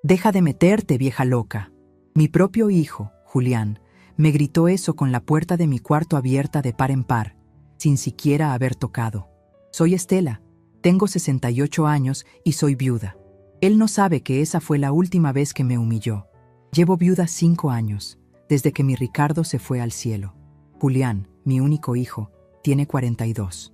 «Deja de meterte, vieja loca». Mi propio hijo, Julián, me gritó eso con la puerta de mi cuarto abierta de par en par, sin siquiera haber tocado. Soy Estela, tengo 68 años y soy viuda. Él no sabe que esa fue la última vez que me humilló. Llevo viuda 5 años, desde que mi Ricardo se fue al cielo. Julián, mi único hijo, tiene 42.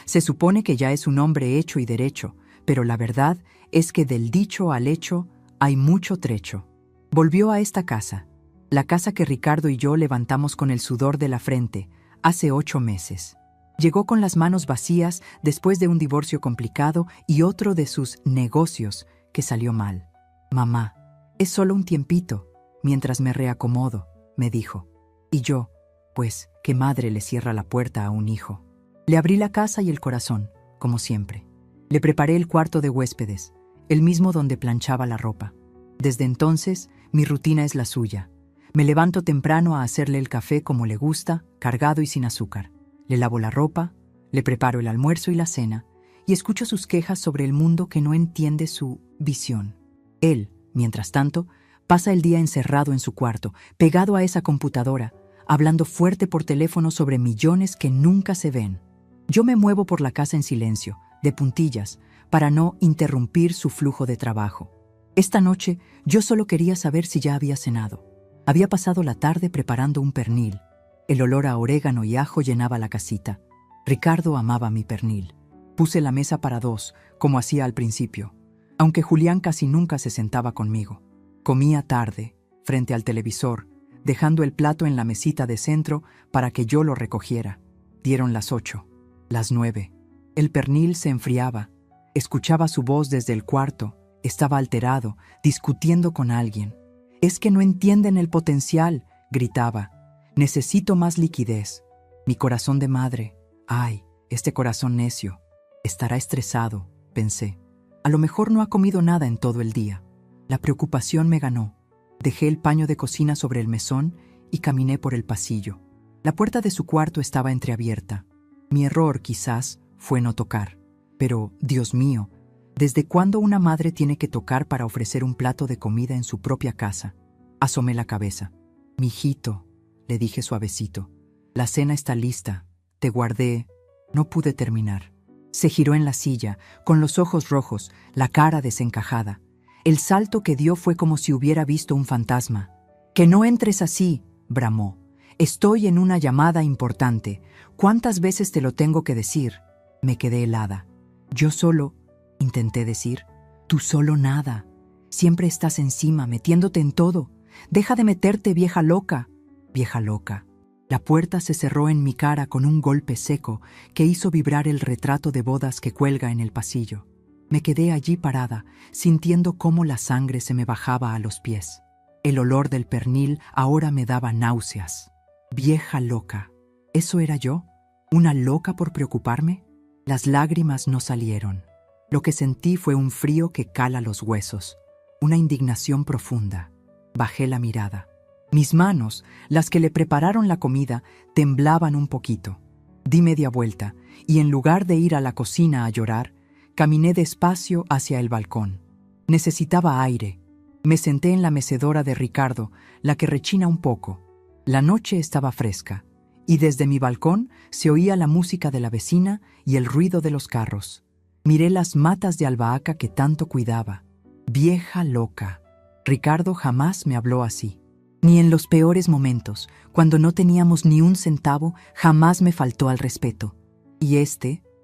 Se supone que ya es un hombre hecho y derecho, pero la verdad es que del dicho al hecho hay mucho trecho. Volvió a esta casa, la casa que Ricardo y yo levantamos con el sudor de la frente, hace 8 meses. Llegó con las manos vacías después de un divorcio complicado y otro de sus negocios que salió mal. «Mamá, es solo un tiempito, mientras me reacomodo», me dijo. Y yo, pues, ¿qué madre le cierra la puerta a un hijo? Le abrí la casa y el corazón, como siempre. Le preparé el cuarto de huéspedes, el mismo donde planchaba la ropa. Desde entonces, mi rutina es la suya. Me levanto temprano a hacerle el café como le gusta, cargado y sin azúcar. Le lavo la ropa, le preparo el almuerzo y la cena, y escucho sus quejas sobre el mundo que no entiende su visión. Él, mientras tanto, pasa el día encerrado en su cuarto, pegado a esa computadora, hablando fuerte por teléfono sobre millones que nunca se ven. Yo me muevo por la casa en silencio, de puntillas, para no interrumpir su flujo de trabajo. Esta noche yo solo quería saber si ya había cenado. Había pasado la tarde preparando un pernil. El olor a orégano y ajo llenaba la casita. Ricardo amaba mi pernil. Puse la mesa para 2, como hacía al principio, aunque Julián casi nunca se sentaba conmigo. Comía tarde, frente al televisor, dejando el plato en la mesita de centro para que yo lo recogiera. Dieron las 8, las 9. El pernil se enfriaba. Escuchaba su voz desde el cuarto. Estaba alterado, discutiendo con alguien. «Es que no entienden el potencial», gritaba. «Necesito más liquidez». Mi corazón de madre. «Ay, este corazón necio. Estará estresado», pensé. A lo mejor no ha comido nada en todo el día. La preocupación me ganó. Dejé el paño de cocina sobre el mesón y caminé por el pasillo. La puerta de su cuarto estaba entreabierta. Mi error, quizás, fue no tocar. Pero, Dios mío, ¿desde cuándo una madre tiene que tocar para ofrecer un plato de comida en su propia casa? Asomé la cabeza. «Mijito», le dije suavecito, «la cena está lista. Te guardé». No pude terminar. Se giró en la silla, con los ojos rojos, la cara desencajada. El salto que dio fue como si hubiera visto un fantasma. «Que no entres así», bramó. «Estoy en una llamada importante. ¿Cuántas veces te lo tengo que decir?» Me quedé helada. «Yo solo», intenté decir. «Tú solo nada. Siempre estás encima, metiéndote en todo. Deja de meterte, vieja loca». Vieja loca. La puerta se cerró en mi cara con un golpe seco que hizo vibrar el retrato de bodas que cuelga en el pasillo. Me quedé allí parada, sintiendo cómo la sangre se me bajaba a los pies. El olor del pernil ahora me daba náuseas. Vieja loca. ¿Eso era yo? ¿Una loca por preocuparme? Las lágrimas no salieron. Lo que sentí fue un frío que cala los huesos, una indignación profunda. Bajé la mirada. Mis manos, las que le prepararon la comida, temblaban un poquito. Di media vuelta y en lugar de ir a la cocina a llorar, caminé despacio hacia el balcón. Necesitaba aire. Me senté en la mecedora de Ricardo, la que rechina un poco. La noche estaba fresca y desde mi balcón se oía la música de la vecina y el ruido de los carros. Miré las matas de albahaca que tanto cuidaba. Vieja loca. Ricardo jamás me habló así. Ni en los peores momentos, cuando no teníamos ni un centavo, jamás me faltó al respeto. Y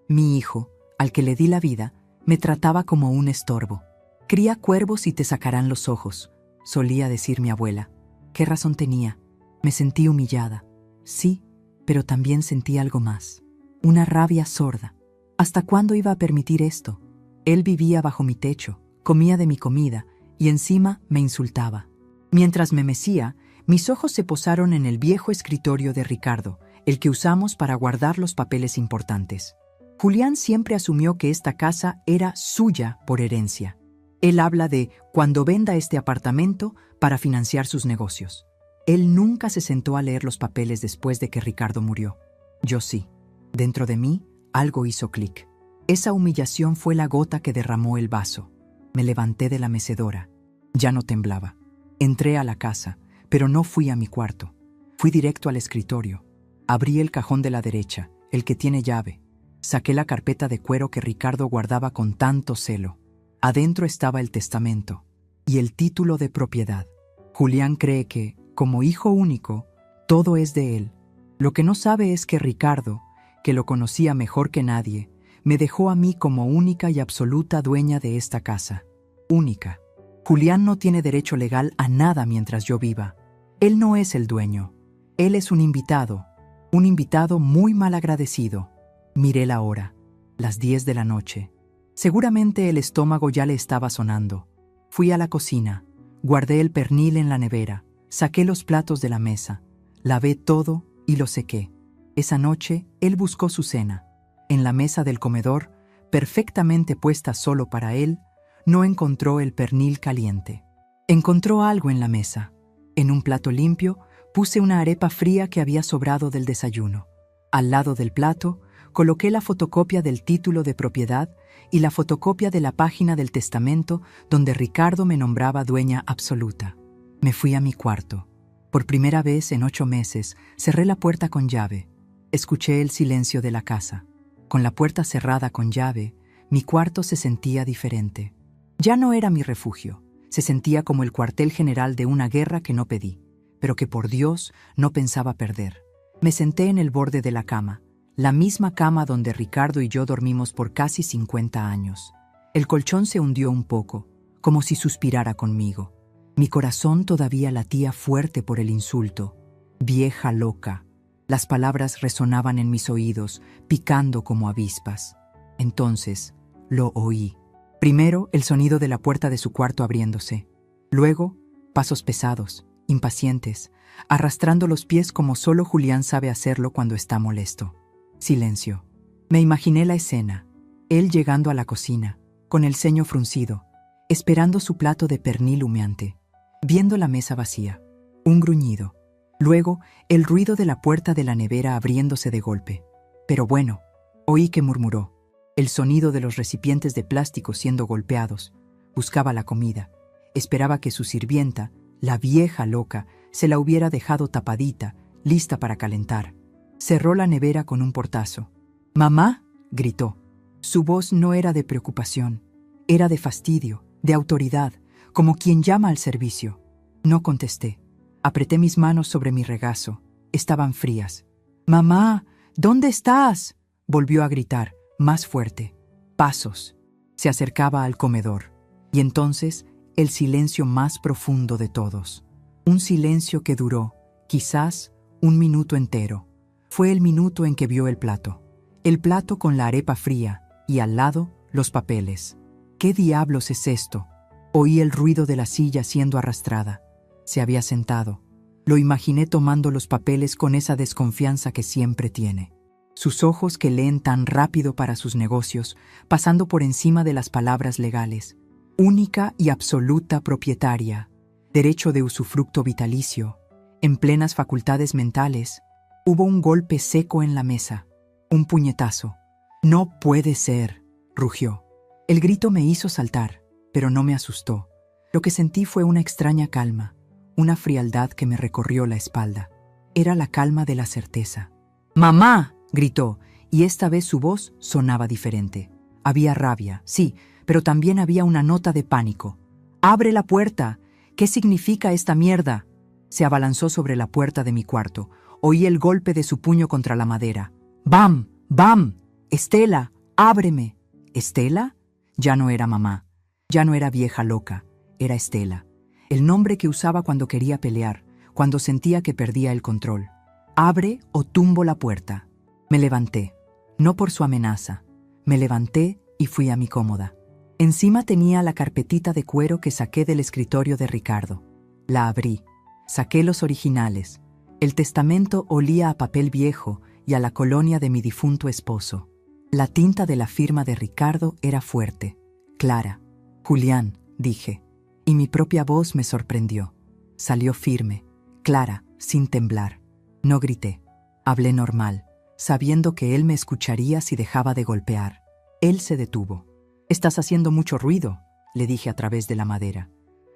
mi hijo, al que le di la vida, me trataba como un estorbo. «Cría cuervos y te sacarán los ojos», solía decir mi abuela. ¿Qué razón tenía? Me sentí humillada. Sí, pero también sentí algo más. Una rabia sorda. ¿Hasta cuándo iba a permitir esto? Él vivía bajo mi techo, comía de mi comida y encima me insultaba. Mientras me mecía, mis ojos se posaron en el viejo escritorio de Ricardo, el que usamos para guardar los papeles importantes. Julián siempre asumió que esta casa era suya por herencia. Él habla de cuando venda este apartamento para financiar sus negocios. Él nunca se sentó a leer los papeles después de que Ricardo murió. Yo sí. Dentro de mí, algo hizo clic. Esa humillación fue la gota que derramó el vaso. Me levanté de la mecedora. Ya no temblaba. Entré a la casa, pero no fui a mi cuarto. Fui directo al escritorio. Abrí el cajón de la derecha, el que tiene llave. Saqué la carpeta de cuero que Ricardo guardaba con tanto celo. Adentro estaba el testamento y el título de propiedad. Julián cree que, como hijo único, todo es de él. Lo que no sabe es que Ricardo, que lo conocía mejor que nadie, me dejó a mí como única y absoluta dueña de esta casa. Única. Julián no tiene derecho legal a nada mientras yo viva. Él no es el dueño. Él es un invitado muy mal agradecido. Miré la hora, las 10 de la noche. Seguramente el estómago ya le estaba sonando. Fui a la cocina, guardé el pernil en la nevera, saqué los platos de la mesa, lavé todo y lo sequé. Esa noche él buscó su cena. En la mesa del comedor, perfectamente puesta solo para él, no encontró el pernil caliente. Encontró algo en la mesa. En un plato limpio puse una arepa fría que había sobrado del desayuno. Al lado del plato coloqué la fotocopia del título de propiedad y la fotocopia de la página del testamento donde Ricardo me nombraba dueña absoluta. Me fui a mi cuarto. Por primera vez en 8 meses cerré la puerta con llave. Escuché el silencio de la casa. Con la puerta cerrada con llave, mi cuarto se sentía diferente. Ya no era mi refugio. Se sentía como el cuartel general de una guerra que no pedí, pero que por Dios no pensaba perder. Me senté en el borde de la cama, la misma cama donde Ricardo y yo dormimos por casi 50 años. El colchón se hundió un poco, como si suspirara conmigo. Mi corazón todavía latía fuerte por el insulto. Vieja loca. Las palabras resonaban en mis oídos, picando como avispas. Entonces, lo oí. Primero, el sonido de la puerta de su cuarto abriéndose. Luego, pasos pesados, impacientes, arrastrando los pies como solo Julián sabe hacerlo cuando está molesto. Silencio. Me imaginé la escena. Él llegando a la cocina, con el ceño fruncido, esperando su plato de pernil humeante, viendo la mesa vacía. Un gruñido. Luego, el ruido de la puerta de la nevera abriéndose de golpe. Pero bueno, oí que murmuró. El sonido de los recipientes de plástico siendo golpeados. Buscaba la comida. Esperaba que su sirvienta, la vieja loca, se la hubiera dejado tapadita, lista para calentar. Cerró la nevera con un portazo. «¡Mamá!», gritó. Su voz no era de preocupación, era de fastidio, de autoridad, como quien llama al servicio. No contesté. Apreté mis manos sobre mi regazo. Estaban frías. «¡Mamá! ¿Dónde estás?», volvió a gritar, más fuerte. Pasos. Se acercaba al comedor. Y entonces, el silencio más profundo de todos. Un silencio que duró, quizás, 1 minuto entero. Fue el minuto en que vio el plato. El plato con la arepa fría y al lado, los papeles. ¿Qué diablos es esto? Oí el ruido de la silla siendo arrastrada. Se había sentado. Lo imaginé tomando los papeles con esa desconfianza que siempre tiene. Sus ojos que leen tan rápido para sus negocios, pasando por encima de las palabras legales. Única y absoluta propietaria. Derecho de usufructo vitalicio. En plenas facultades mentales. Hubo un golpe seco en la mesa. Un puñetazo. «No puede ser», rugió. El grito me hizo saltar, pero no me asustó. Lo que sentí fue una extraña calma, una frialdad que me recorrió la espalda. Era la calma de la certeza. «¡Mamá!», gritó, y esta vez su voz sonaba diferente. Había rabia, sí, pero también había una nota de pánico. «¡Abre la puerta! ¿Qué significa esta mierda?». Se abalanzó sobre la puerta de mi cuarto. Oí el golpe de su puño contra la madera. «¡Bam! ¡Bam! ¡Estela! ¡Ábreme!». ¿Estela? Ya no era mamá. Ya no era vieja loca. Era Estela. El nombre que usaba cuando quería pelear, cuando sentía que perdía el control. «Abre o tumbo la puerta». Me levanté. No por su amenaza. Me levanté y fui a mi cómoda. Encima tenía la carpetita de cuero que saqué del escritorio de Ricardo. La abrí. Saqué los originales. El testamento olía a papel viejo y a la colonia de mi difunto esposo. La tinta de la firma de Ricardo era fuerte, clara. «Julián», dije, y mi propia voz me sorprendió. Salió firme, clara, sin temblar. No grité. Hablé normal, sabiendo que él me escucharía si dejaba de golpear. Él se detuvo. «Estás haciendo mucho ruido», le dije a través de la madera.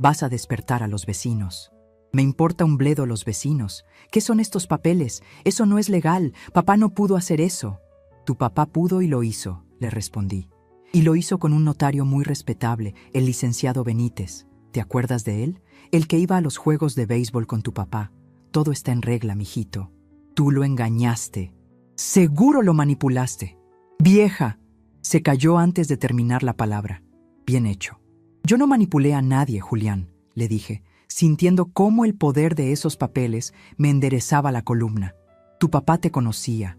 Vas a despertar a los vecinos. Me importa un bledo los vecinos. ¿Qué son estos papeles? Eso no es legal. Papá no pudo hacer eso. Tu papá pudo y lo hizo, le respondí. Y lo hizo con un notario muy respetable, el licenciado Benítez. ¿Te acuerdas de él? El que iba a los juegos de béisbol con tu papá. Todo está en regla, mijito. Tú lo engañaste. Seguro lo manipulaste. Vieja. Se calló antes de terminar la palabra. Bien hecho. Yo no manipulé a nadie, Julián, le dije, sintiendo cómo el poder de esos papeles me enderezaba la columna. Tu papá te conocía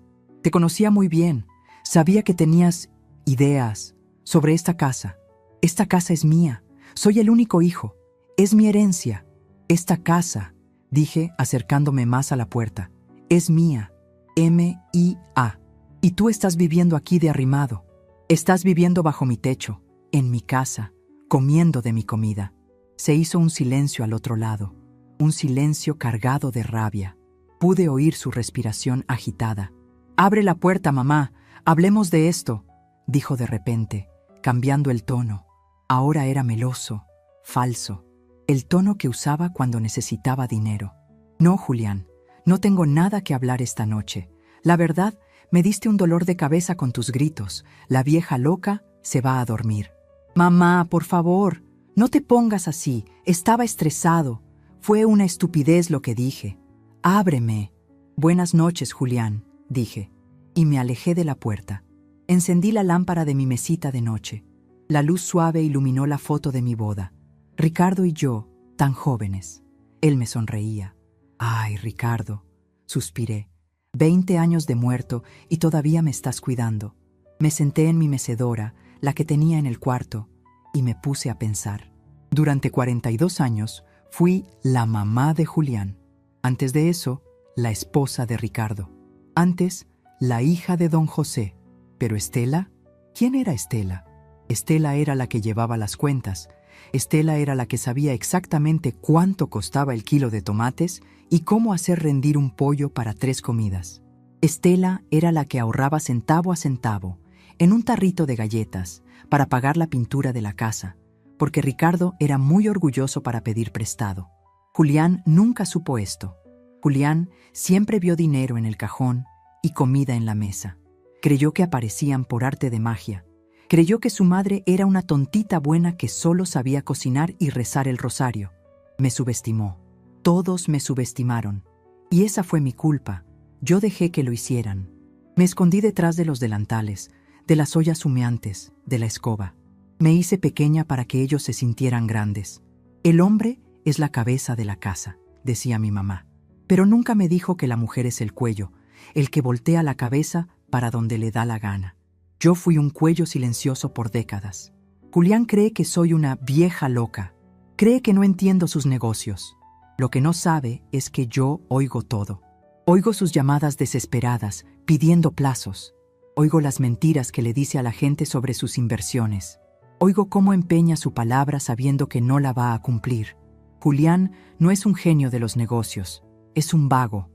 muy bien. Sabía que tenías ideas sobre esta casa. Esta casa es mía. Soy el único hijo. Es mi herencia. Esta casa, dije acercándome más a la puerta, es mía. M-I-A. Y tú estás viviendo aquí de arrimado. Estás viviendo bajo mi techo, en mi casa, comiendo de mi comida. Se hizo un silencio al otro lado, un silencio cargado de rabia. Pude oír su respiración agitada. «Abre la puerta, mamá. Hablemos de esto», dijo de repente, cambiando el tono. Ahora era meloso, falso, el tono que usaba cuando necesitaba dinero. «No, Julián, no tengo nada que hablar esta noche. La verdad, me diste un dolor de cabeza con tus gritos. La vieja loca se va a dormir». «Mamá, por favor, no te pongas así. Estaba estresado. Fue una estupidez lo que dije. Ábreme». «Buenas noches, Julián», dije, y me alejé de la puerta. Encendí la lámpara de mi mesita de noche. La luz suave iluminó la foto de mi boda. Ricardo y yo, tan jóvenes. Él me sonreía. «Ay, Ricardo», suspiré. 20 años de muerto y todavía me estás cuidando. Me senté en mi mecedora, la que tenía en el cuarto, y me puse a pensar. Durante 42 años fui la mamá de Julián. Antes de eso, la esposa de Ricardo. Antes, la hija de don José. Pero Estela, ¿quién era Estela? Estela era la que llevaba las cuentas. Estela era la que sabía exactamente cuánto costaba el kilo de tomates y cómo hacer rendir un pollo para 3 comidas. Estela era la que ahorraba centavo a centavo, en un tarrito de galletas, para pagar la pintura de la casa, porque Ricardo era muy orgulloso para pedir prestado. Julián nunca supo esto. Julián siempre vio dinero en el cajón y comida en la mesa. Creyó que aparecían por arte de magia. Creyó que su madre era una tontita buena que solo sabía cocinar y rezar el rosario. Me subestimó. Todos me subestimaron. Y esa fue mi culpa. Yo dejé que lo hicieran. Me escondí detrás de los delantales, de las ollas humeantes, de la escoba. Me hice pequeña para que ellos se sintieran grandes. El hombre es la cabeza de la casa, decía mi mamá. Pero nunca me dijo que la mujer es el cuello, el que voltea la cabeza para donde le da la gana. Yo fui un cuello silencioso por décadas. Julián cree que soy una vieja loca. Cree que no entiendo sus negocios. Lo que no sabe es que yo oigo todo. Oigo sus llamadas desesperadas, pidiendo plazos. Oigo las mentiras que le dice a la gente sobre sus inversiones. Oigo cómo empeña su palabra sabiendo que no la va a cumplir. Julián no es un genio de los negocios. Es un vago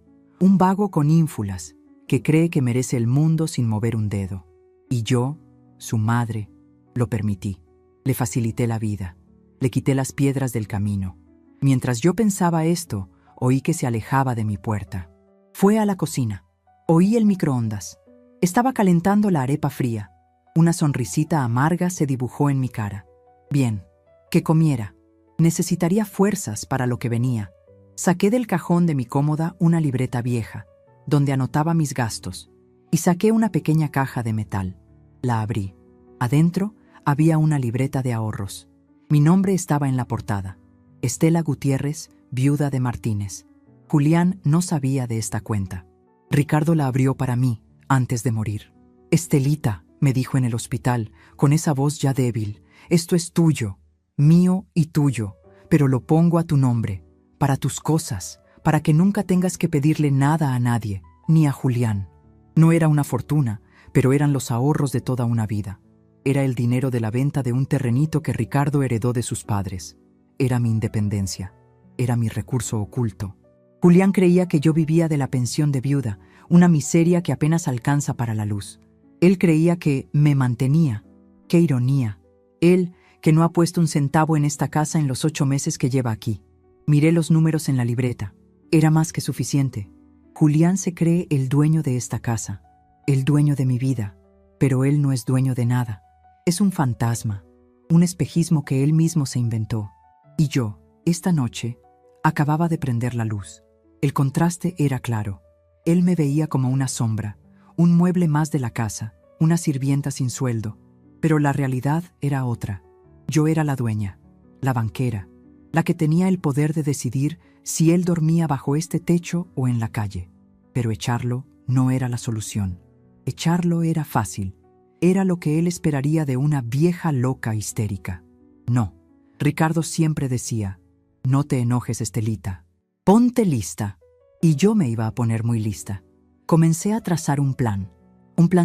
con ínfulas, que cree que merece el mundo sin mover un dedo. Y yo, su madre, lo permití. Le facilité la vida. Le quité las piedras del camino. Mientras yo pensaba esto, oí que se alejaba de mi puerta. Fue a la cocina. Oí el microondas. Estaba calentando la arepa fría. Una sonrisita amarga se dibujó en mi cara. Bien, que comiera. Necesitaría fuerzas para lo que venía. Saqué del cajón de mi cómoda una libreta vieja, donde anotaba mis gastos, y saqué una pequeña caja de metal. La abrí. Adentro había una libreta de ahorros. Mi nombre estaba en la portada. Estela Gutiérrez, viuda de Martínez. Julián no sabía de esta cuenta. Ricardo la abrió para mí, antes de morir. «Estelita», me dijo en el hospital, con esa voz ya débil, «esto es tuyo, mío y tuyo, pero lo pongo a tu nombre, para tus cosas, para que nunca tengas que pedirle nada a nadie, ni a Julián». No era una fortuna, pero eran los ahorros de toda una vida. Era el dinero de la venta de un terrenito que Ricardo heredó de sus padres. Era mi independencia. Era mi recurso oculto. Julián creía que yo vivía de la pensión de viuda, una miseria que apenas alcanza para la luz. Él creía que me mantenía. ¡Qué ironía! Él, que no ha puesto un centavo en esta casa en los 8 meses que lleva aquí. Miré los números en la libreta. Era más que suficiente. Julián se cree el dueño de esta casa, el dueño de mi vida, pero él no es dueño de nada. Es un fantasma, un espejismo que él mismo se inventó. Y yo, esta noche, acababa de prender la luz. El contraste era claro. Él me veía como una sombra, un mueble más de la casa, una sirvienta sin sueldo. Pero la realidad era otra. Yo era la dueña, la banquera, la que tenía el poder de decidir si él dormía bajo este techo o en la calle. Pero echarlo no era la solución. Echarlo era fácil. Era lo que él esperaría de una vieja loca histérica. No. Ricardo siempre decía, no te enojes, Estelita. Ponte lista. Y yo me iba a poner muy lista. Comencé a trazar un plan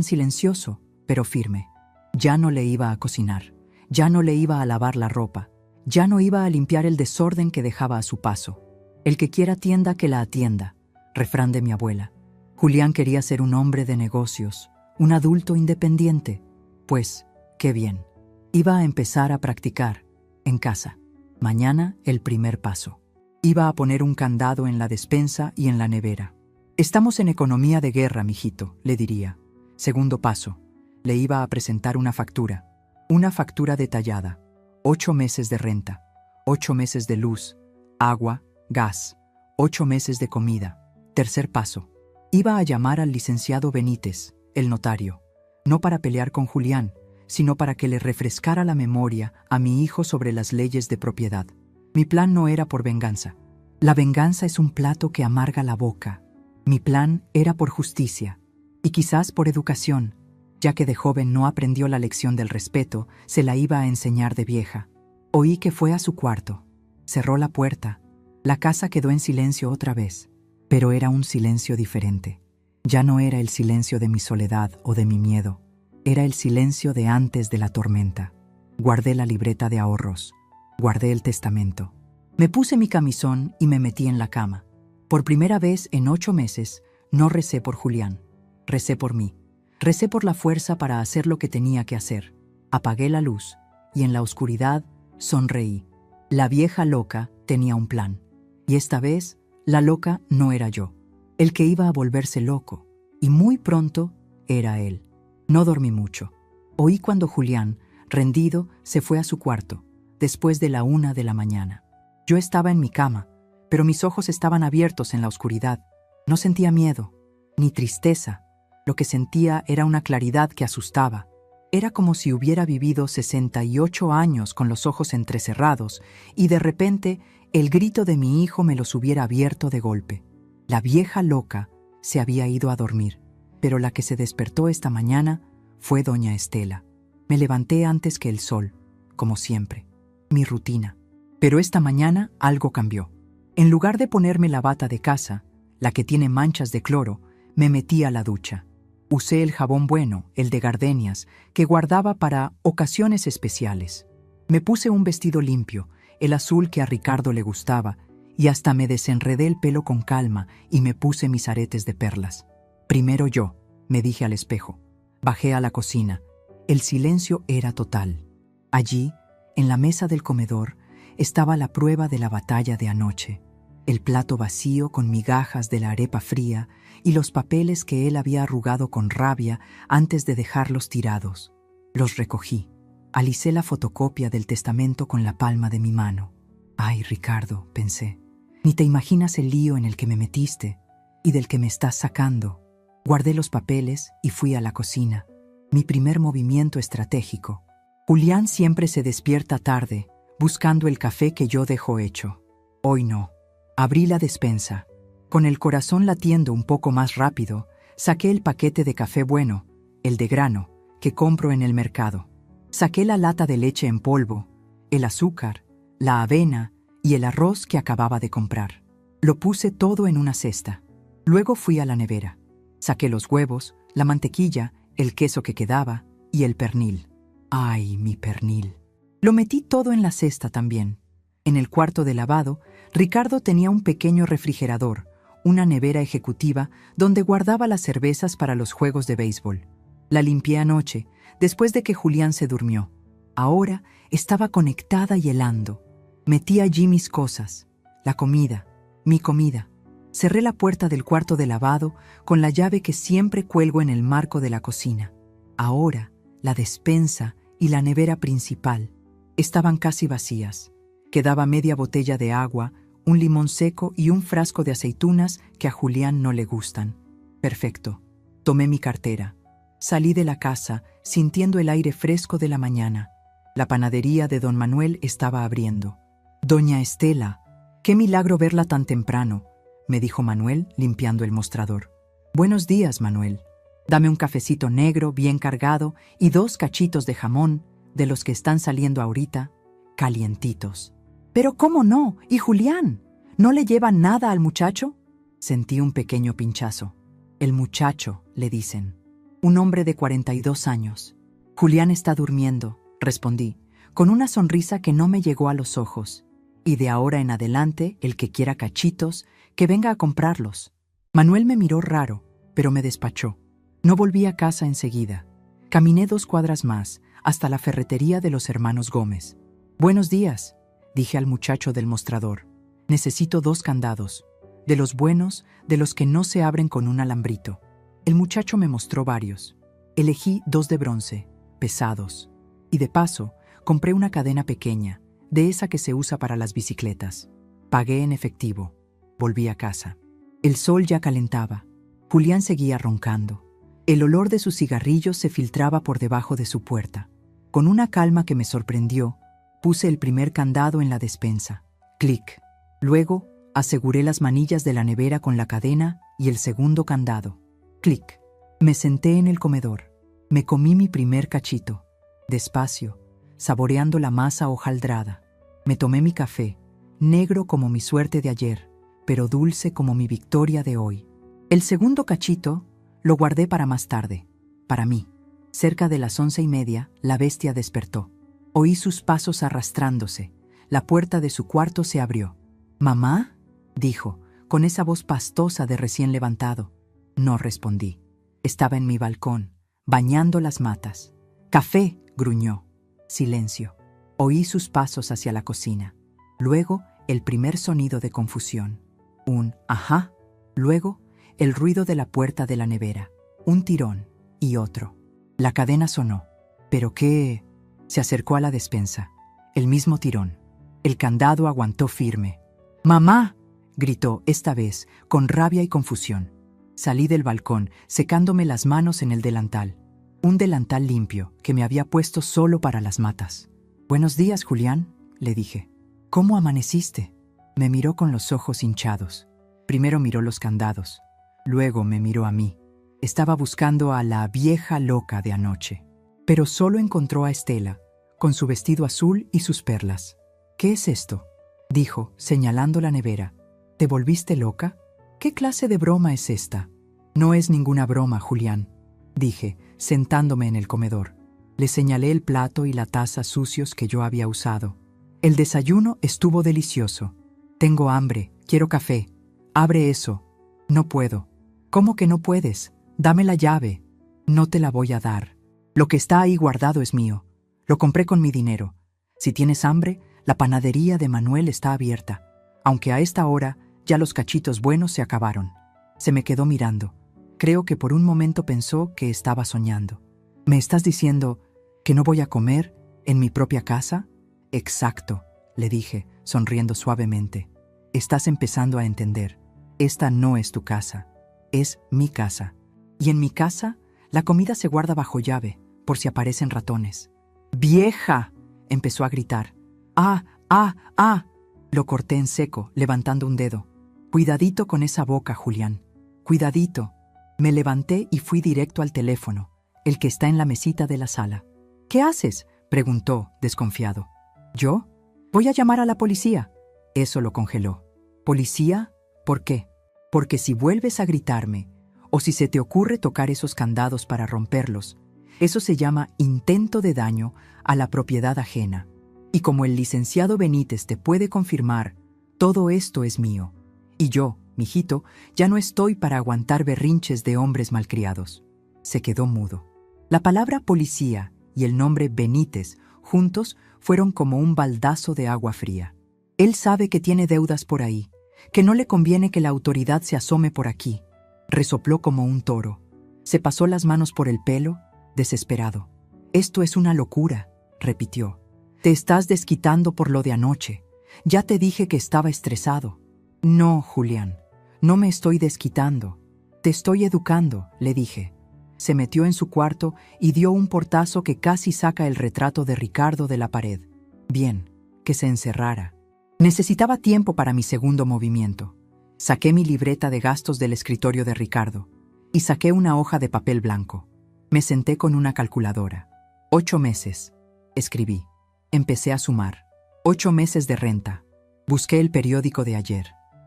silencioso, pero firme. Ya no le iba a cocinar, ya no le iba a lavar la ropa, ya no iba a limpiar el desorden que dejaba a su paso. El que quiera tienda, que la atienda, refrán de mi abuela. Julián quería ser un hombre de negocios, un adulto independiente. Pues, qué bien. Iba a empezar a practicar, en casa. Mañana, el primer paso. Iba a poner un candado en la despensa y en la nevera. Estamos en economía de guerra, mijito, le diría. Segundo paso. Le iba a presentar una factura detallada, 8 meses de renta, 8 meses de luz, agua, gas, 8 meses de comida. Tercer paso. Iba a llamar al licenciado Benítez, el notario, no para pelear con Julián, sino para que le refrescara la memoria a mi hijo sobre las leyes de propiedad. Mi plan no era por venganza. La venganza es un plato que amarga la boca. Mi plan era por justicia, y quizás por educación. Ya que de joven no aprendió la lección del respeto, se la iba a enseñar de vieja. Oí que fue a su cuarto. Cerró la puerta. La casa quedó en silencio otra vez. Pero era un silencio diferente. Ya no era el silencio de mi soledad o de mi miedo. Era el silencio de antes de la tormenta. Guardé la libreta de ahorros. Guardé el testamento. Me puse mi camisón y me metí en la cama. Por primera vez en 8 meses, no recé por Julián. Recé por mí. Recé por la fuerza para hacer lo que tenía que hacer. Apagué la luz y en la oscuridad sonreí. La vieja loca tenía un plan. Y esta vez, la loca no era yo. El que iba a volverse loco. Y muy pronto era él. No dormí mucho. Oí cuando Julián, rendido, se fue a su cuarto, después de la 1 de la mañana. Yo estaba en mi cama, pero mis ojos estaban abiertos en la oscuridad. No sentía miedo, ni tristeza. Lo que sentía era una claridad que asustaba. Era como si hubiera vivido 68 años con los ojos entrecerrados y de repente el grito de mi hijo me los hubiera abierto de golpe. La vieja loca se había ido a dormir, pero la que se despertó esta mañana fue doña Estela. Me levanté antes que el sol, como siempre. Mi rutina. Pero esta mañana algo cambió. En lugar de ponerme la bata de casa, la que tiene manchas de cloro, me metí a la ducha. Usé el jabón bueno, el de gardenias, que guardaba para ocasiones especiales. Me puse un vestido limpio, el azul que a Ricardo le gustaba, y hasta me desenredé el pelo con calma y me puse mis aretes de perlas. Primero yo, me dije al espejo. Bajé a la cocina. El silencio era total. Allí, en la mesa del comedor, estaba la prueba de la batalla de anoche. El plato vacío con migajas de la arepa fría y los papeles que él había arrugado con rabia antes de dejarlos tirados. Los recogí. Alicé la fotocopia del testamento con la palma de mi mano. Ay, Ricardo, pensé, ni te imaginas el lío en el que me metiste y del que me estás sacando. Guardé los papeles y fui a la cocina. Mi primer movimiento estratégico. Julián siempre se despierta tarde, buscando el café que yo dejo hecho. Hoy no. Abrí la despensa. Con el corazón latiendo un poco más rápido, saqué el paquete de café bueno, el de grano, que compro en el mercado. Saqué la lata de leche en polvo, el azúcar, la avena y el arroz que acababa de comprar. Lo puse todo en una cesta. Luego fui a la nevera. Saqué los huevos, la mantequilla, el queso que quedaba y el pernil. ¡Ay, mi pernil! Lo metí todo en la cesta también. En el cuarto de lavado, Ricardo tenía un pequeño refrigerador, una nevera ejecutiva donde guardaba las cervezas para los juegos de béisbol. La limpié anoche, después de que Julián se durmió. Ahora estaba conectada y helando. Metí allí mis cosas, la comida, mi comida. Cerré la puerta del cuarto de lavado con la llave que siempre cuelgo en el marco de la cocina. Ahora, la despensa y la nevera principal estaban casi vacías. Quedaba media botella de agua, un limón seco y un frasco de aceitunas que a Julián no le gustan. Perfecto. Tomé mi cartera. Salí de la casa, sintiendo el aire fresco de la mañana. La panadería de don Manuel estaba abriendo. «Doña Estela, qué milagro verla tan temprano», me dijo Manuel, limpiando el mostrador. «Buenos días, Manuel. Dame un cafecito negro, bien cargado, y 2 cachitos de jamón, de los que están saliendo ahorita, calientitos». «¿Pero cómo no? ¿Y Julián? ¿No le lleva nada al muchacho?». Sentí un pequeño pinchazo. «El muchacho», le dicen. Un hombre de 42 años. «Julián está durmiendo», respondí, con una sonrisa que no me llegó a los ojos. «Y de ahora en adelante, el que quiera cachitos, que venga a comprarlos». Manuel me miró raro, pero me despachó. No volví a casa enseguida. Caminé 2 cuadras más, hasta la ferretería de los hermanos Gómez. «Buenos días», dije al muchacho del mostrador. «Necesito 2 candados, de los buenos, de los que no se abren con un alambrito». El muchacho me mostró varios. Elegí 2 de bronce, pesados. Y de paso, compré una cadena pequeña, de esa que se usa para las bicicletas. Pagué en efectivo. Volví a casa. El sol ya calentaba. Julián seguía roncando. El olor de sus cigarrillos se filtraba por debajo de su puerta. Con una calma que me sorprendió, puse el primer candado en la despensa. Clic. Luego, aseguré las manillas de la nevera con la cadena y el segundo candado. Clic. Me senté en el comedor. Me comí mi primer cachito. Despacio, saboreando la masa hojaldrada. Me tomé mi café, negro como mi suerte de ayer, pero dulce como mi victoria de hoy. El segundo cachito lo guardé para más tarde, para mí. Cerca de las 11:30, la bestia despertó. Oí sus pasos arrastrándose. La puerta de su cuarto se abrió. «¿Mamá?», dijo, con esa voz pastosa de recién levantado. No respondí. Estaba en mi balcón, bañando las matas. «¡Café!», gruñó. Silencio. Oí sus pasos hacia la cocina. Luego, el primer sonido de confusión. Un «ajá». Luego, el ruido de la puerta de la nevera. Un tirón y otro. La cadena sonó. «¿Pero qué?». Se acercó a la despensa. El mismo tirón. El candado aguantó firme. «¡Mamá!», gritó esta vez, con rabia y confusión. Salí del balcón, secándome las manos en el delantal. Un delantal limpio, que me había puesto solo para las matas. «Buenos días, Julián», le dije. «¿Cómo amaneciste?». Me miró con los ojos hinchados. Primero miró los candados. Luego me miró a mí. Estaba buscando a la vieja loca de anoche. Pero solo encontró a Estela, con su vestido azul y sus perlas. «¿Qué es esto?», dijo, señalando la nevera. «¿Te volviste loca? ¿Qué clase de broma es esta?». «No es ninguna broma, Julián», dije, sentándome en el comedor. Le señalé el plato y la taza sucios que yo había usado. «El desayuno estuvo delicioso. Tengo hambre, quiero café. Abre eso». «No puedo». «¿Cómo que no puedes? Dame la llave». «No te la voy a dar. Lo que está ahí guardado es mío. Lo compré con mi dinero. Si tienes hambre, la panadería de Manuel está abierta, aunque a esta hora ya los cachitos buenos se acabaron». Se me quedó mirando. Creo que por un momento pensó que estaba soñando. «¿Me estás diciendo que no voy a comer en mi propia casa?». «Exacto», le dije, sonriendo suavemente. «Estás empezando a entender. Esta no es tu casa. Es mi casa. Y en mi casa, la comida se guarda bajo llave, por si aparecen ratones». «¡Vieja!», empezó a gritar. «¡Ah, ah, ah!». Lo corté en seco, levantando un dedo. «Cuidadito con esa boca, Julián. Cuidadito». Me levanté y fui directo al teléfono, el que está en la mesita de la sala. «¿Qué haces?», preguntó, desconfiado. «¿Yo? Voy a llamar a la policía». Eso lo congeló. «¿Policía? ¿Por qué?». «Porque si vuelves a gritarme, o si se te ocurre tocar esos candados para romperlos, eso se llama intento de daño a la propiedad ajena. Y como el licenciado Benítez te puede confirmar, todo esto es mío. Y yo, mijito, ya no estoy para aguantar berrinches de hombres malcriados». Se quedó mudo. La palabra policía y el nombre Benítez Juntos fueron como un baldazo de agua fría. Él sabe que tiene deudas por ahí, que no le conviene que la autoridad se asome por aquí. Resopló como un toro. Se pasó las manos por el pelo, desesperado. Esto es una locura, repitió. Te estás desquitando por lo de anoche. Ya te dije que estaba estresado. No, Julián, no me estoy desquitando. Te estoy educando, le dije. Se metió en su cuarto y dio un portazo que casi saca el retrato de Ricardo de la pared. Bien, que se encerrara. Necesitaba tiempo para mi segundo movimiento. Saqué mi libreta de gastos del escritorio de Ricardo y saqué una hoja de papel blanco. Me senté con una calculadora. 8 meses. Escribí. Empecé a sumar. 8 meses de renta. Busqué el periódico de ayer.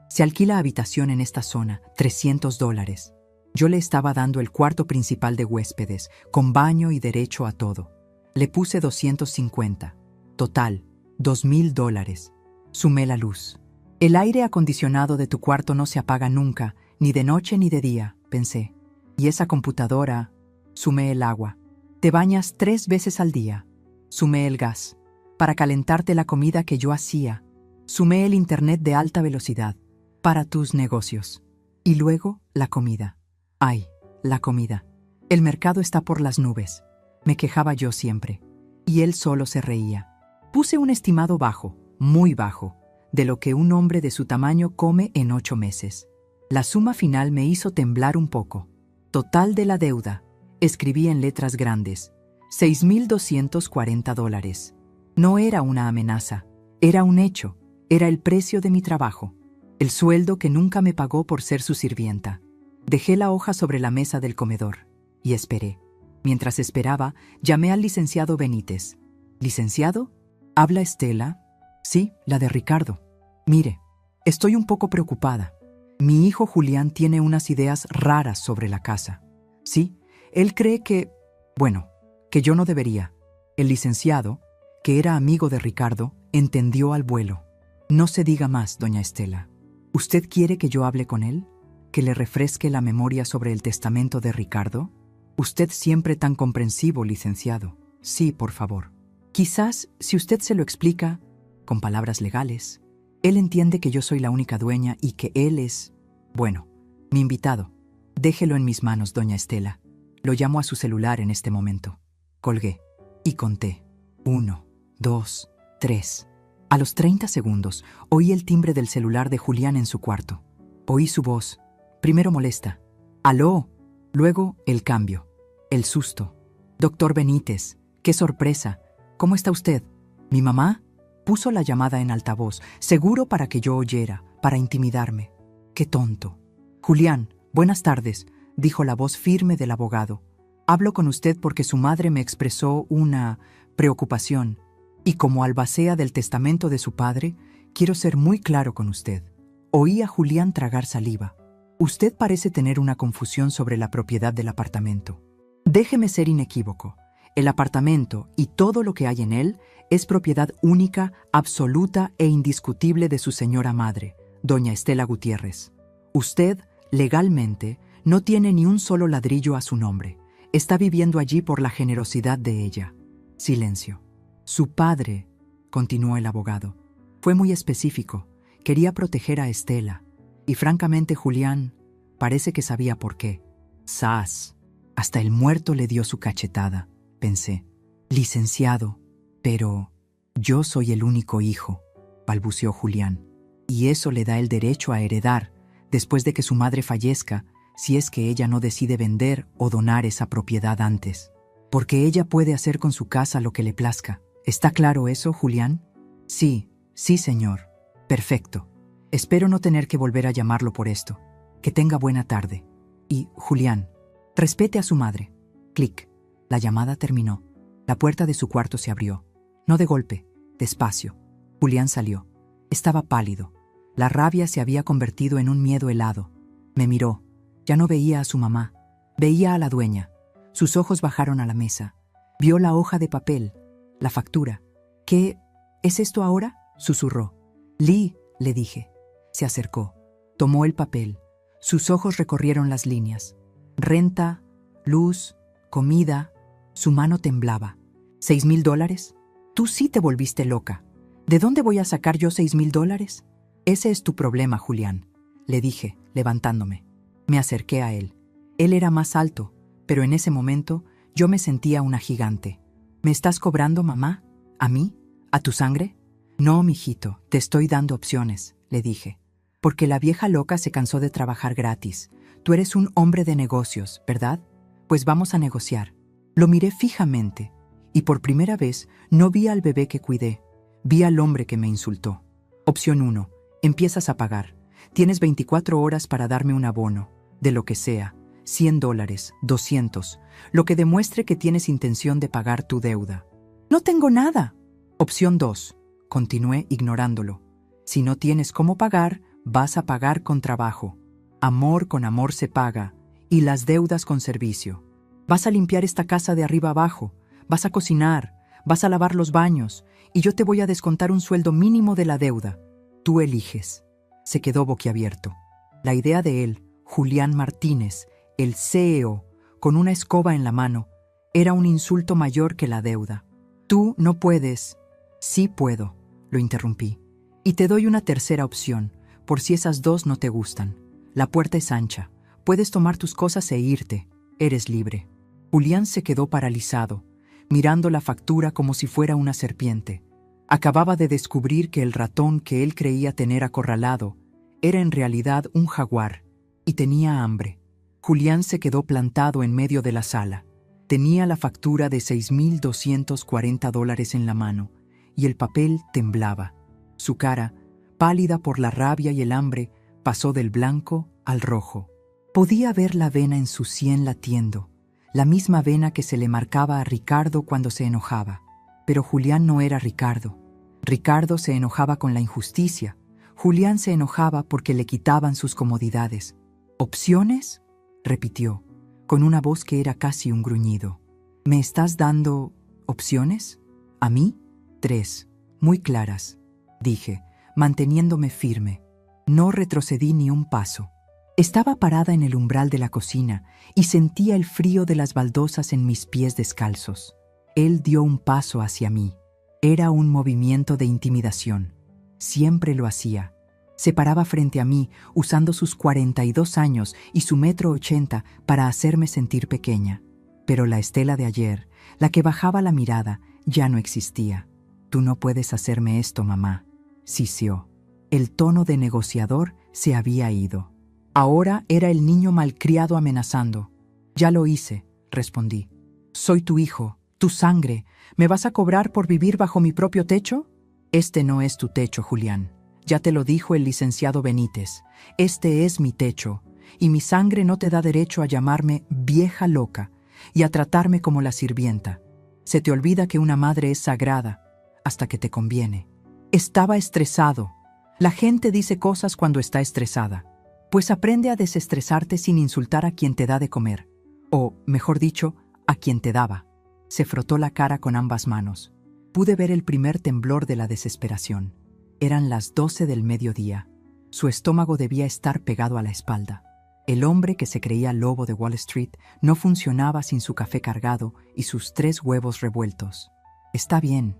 Se alquila habitación en esta zona, $300. Yo le estaba dando el cuarto principal de huéspedes, con baño y derecho a todo. Le puse 250. Total, $2,000. Sumé la luz. El aire acondicionado de tu cuarto no se apaga nunca, ni de noche ni de día, pensé. Y esa computadora, sumé el agua. Te bañas 3 veces al día. Sumé el gas. Para calentarte la comida que yo hacía. Sumé el internet de alta velocidad. Para tus negocios. Y luego, la comida. Ay, la comida. El mercado está por las nubes. Me quejaba yo siempre. Y él solo se reía. Puse un estimado bajo, muy bajo, de lo que un hombre de su tamaño come en 8 meses. La suma final me hizo temblar un poco. Total de la deuda. Escribí en letras grandes. $6,240. No era una amenaza. Era un hecho. Era el precio de mi trabajo. El sueldo que nunca me pagó por ser su sirvienta. Dejé la hoja sobre la mesa del comedor y esperé. Mientras esperaba, llamé al licenciado Benítez. ¿Licenciado? ¿Habla Estela? Sí, la de Ricardo. Mire, estoy un poco preocupada. Mi hijo Julián tiene unas ideas raras sobre la casa. Sí, él cree que... bueno, que yo no debería. El licenciado, que era amigo de Ricardo, entendió al vuelo. No se diga más, doña Estela. ¿Usted quiere que yo hable con él? ¿Que le refresque la memoria sobre el testamento de Ricardo? Usted siempre tan comprensivo, licenciado. Sí, por favor. Quizás, si usted se lo explica, con palabras legales, él entiende que yo soy la única dueña y que él es... bueno, mi invitado. Déjelo en mis manos, doña Estela. Lo llamo a su celular en este momento. Colgué y conté. 1, 2, 3. A los 30 segundos, oí el timbre del celular de Julián en su cuarto. Oí su voz. Primero molesta. ¡Aló! Luego, el cambio. El susto. Doctor Benítez, qué sorpresa. ¿Cómo está usted? ¿Mi mamá? Puso la llamada en altavoz, seguro para que yo oyera, para intimidarme. ¡Qué tonto! Julián, buenas tardes, dijo la voz firme del abogado. Hablo con usted porque su madre me expresó una preocupación. Y como albacea del testamento de su padre, quiero ser muy claro con usted. Oí a Julián tragar saliva. Usted parece tener una confusión sobre la propiedad del apartamento. Déjeme ser inequívoco. El apartamento y todo lo que hay en él es propiedad única, absoluta e indiscutible de su señora madre, doña Estela Gutiérrez. Usted, legalmente, no tiene ni un solo ladrillo a su nombre. Está viviendo allí por la generosidad de ella. Silencio. Su padre, continuó el abogado, fue muy específico. Quería proteger a Estela. Y francamente, Julián, parece que sabía por qué. ¡Sas! Hasta el muerto le dio su cachetada, pensé. Licenciado, pero yo soy el único hijo, balbuceó Julián. Y eso le da el derecho a heredar, después de que su madre fallezca, si es que ella no decide vender o donar esa propiedad antes. Porque ella puede hacer con su casa lo que le plazca. ¿Está claro eso, Julián? Sí, señor. Perfecto. Espero no tener que volver a llamarlo por esto. Que tenga buena tarde. Y, Julián, respete a su madre. Clic. La llamada terminó. La puerta de su cuarto se abrió. No de golpe, despacio. Julián salió. Estaba pálido. La rabia se había convertido en un miedo helado. Me miró. Ya no veía a su mamá. Veía a la dueña. Sus ojos bajaron a la mesa. Vio la hoja de papel. La factura. ¿Qué es esto ahora?, susurró. Lee, le dije. Se acercó. Tomó el papel. Sus ojos recorrieron las líneas. Renta, luz, comida. Su mano temblaba. $6,000. Tú sí te volviste loca. ¿De dónde voy a sacar yo $6,000? Ese es tu problema, Julián, le dije, levantándome. Me acerqué a él. Él era más alto, pero en ese momento yo me sentía una gigante. ¿Me estás cobrando, mamá? ¿A mí? ¿A tu sangre? No, mijito, te estoy dando opciones, le dije. Porque la vieja loca se cansó de trabajar gratis. Tú eres un hombre de negocios, ¿verdad? Pues vamos a negociar. Lo miré fijamente, y por primera vez no vi al bebé que cuidé. Vi al hombre que me insultó. Opción 1. Empiezas a pagar. Tienes 24 horas para darme un abono, de lo que sea, $100, 200, lo que demuestre que tienes intención de pagar tu deuda. No tengo nada. Opción 2. Continué ignorándolo. Si no tienes cómo pagar, vas a pagar con trabajo. Amor con amor se paga, y las deudas con servicio. Vas a limpiar esta casa de arriba abajo, vas a cocinar, vas a lavar los baños, y yo te voy a descontar un sueldo mínimo de la deuda. Tú eliges. Se quedó boquiabierto. La idea de él, Julián Martínez, el CEO, con una escoba en la mano, era un insulto mayor que la deuda. Tú no puedes. Sí puedo, lo interrumpí. Y te doy una tercera opción, por si esas dos no te gustan. La puerta es ancha. Puedes tomar tus cosas e irte. Eres libre. Julián se quedó paralizado, mirando la factura como si fuera una serpiente. Acababa de descubrir que el ratón que él creía tener acorralado era en realidad un jaguar, y tenía hambre. Julián se quedó plantado en medio de la sala. Tenía la factura de $6,240 en la mano, y el papel temblaba. Su cara, pálida por la rabia y el hambre, pasó del blanco al rojo. Podía ver la vena en su sien latiendo, la misma vena que se le marcaba a Ricardo cuando se enojaba. Pero Julián no era Ricardo. Ricardo se enojaba con la injusticia. Julián se enojaba porque le quitaban sus comodidades. ¿Opciones?, repitió, con una voz que era casi un gruñido. ¿Me estás dando opciones? ¿A mí? 3, muy claras, dije, manteniéndome firme. No retrocedí ni un paso. Estaba parada en el umbral de la cocina y sentía el frío de las baldosas en mis pies descalzos. Él dio un paso hacia mí. Era un movimiento de intimidación. Siempre lo hacía. Se paraba frente a mí, usando sus 42 años y su 1,80 m para hacerme sentir pequeña. Pero la Estela de ayer, la que bajaba la mirada, ya no existía. Tú no puedes hacerme esto, mamá, siseó. El tono de negociador se había ido. Ahora era el niño malcriado amenazando. Ya lo hice, respondí. Soy tu hijo, tu sangre. ¿Me vas a cobrar por vivir bajo mi propio techo? Este no es tu techo, Julián. Ya te lo dijo el licenciado Benítez. Este es mi techo, y mi sangre no te da derecho a llamarme vieja loca y a tratarme como la sirvienta. Se te olvida que una madre es sagrada hasta que te conviene. Estaba estresado. La gente dice cosas cuando está estresada. Pues aprende a desestresarte sin insultar a quien te da de comer. O, mejor dicho, a quien te daba. Se frotó la cara con ambas manos. Pude ver el primer temblor de la desesperación. Eran las 12 del mediodía. Su estómago debía estar pegado a la espalda. El hombre que se creía lobo de Wall Street no funcionaba sin su café cargado y sus 3 huevos revueltos. Está bien,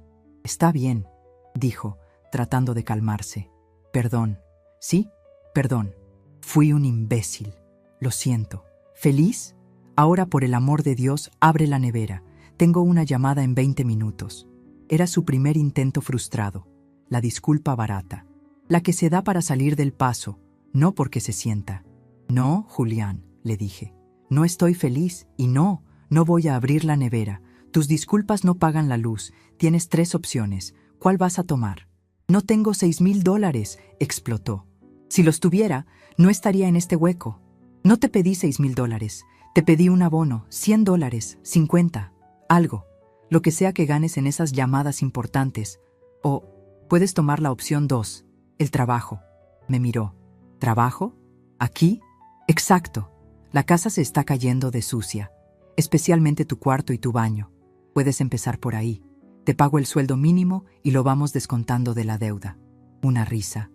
dijo, tratando de calmarse. Perdón. ¿Sí? Perdón. Fui un imbécil. Lo siento. ¿Feliz? Ahora, por el amor de Dios, abre la nevera. Tengo una llamada en 20 minutos. Era su primer intento frustrado. La disculpa barata. La que se da para salir del paso, no porque se sienta. No, Julián, le dije. No estoy feliz y no voy a abrir la nevera. Tus disculpas no pagan la luz. Tienes 3 opciones. ¿Cuál vas a tomar? No tengo $6,000, explotó. Si los tuviera, no estaría en este hueco. No te pedí $6,000. Te pedí un abono, $100, 50, algo. Lo que sea que ganes en esas llamadas importantes. O puedes tomar la opción 2, el trabajo. Me miró. ¿Trabajo? ¿Aquí? Exacto. La casa se está cayendo de sucia. Especialmente tu cuarto y tu baño. Puedes empezar por ahí. Te pago el sueldo mínimo y lo vamos descontando de la deuda. Una risa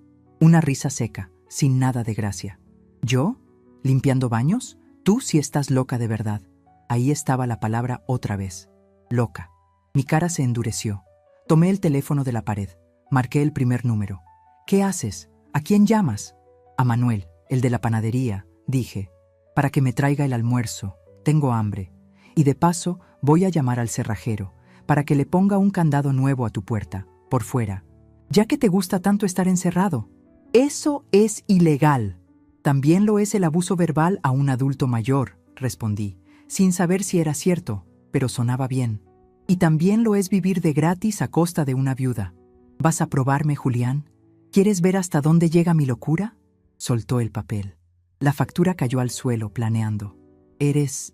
seca, sin nada de gracia. ¿Yo? ¿Limpiando baños? Tú sí estás loca de verdad. Ahí estaba la palabra otra vez. Loca. Mi cara se endureció. Tomé el teléfono de la pared. Marqué el primer número. ¿Qué haces? ¿A quién llamas? A Manuel, el de la panadería, dije. Para que me traiga el almuerzo. Tengo hambre. Y de paso voy a llamar al cerrajero, para que le ponga un candado nuevo a tu puerta, por fuera. Ya que te gusta tanto estar encerrado. Eso es ilegal. También lo es el abuso verbal a un adulto mayor, respondí, sin saber si era cierto, pero sonaba bien. Y también lo es vivir de gratis a costa de una viuda. ¿Vas a probarme, Julián? ¿Quieres ver hasta dónde llega mi locura? Soltó el papel. La factura cayó al suelo, planeando. Eres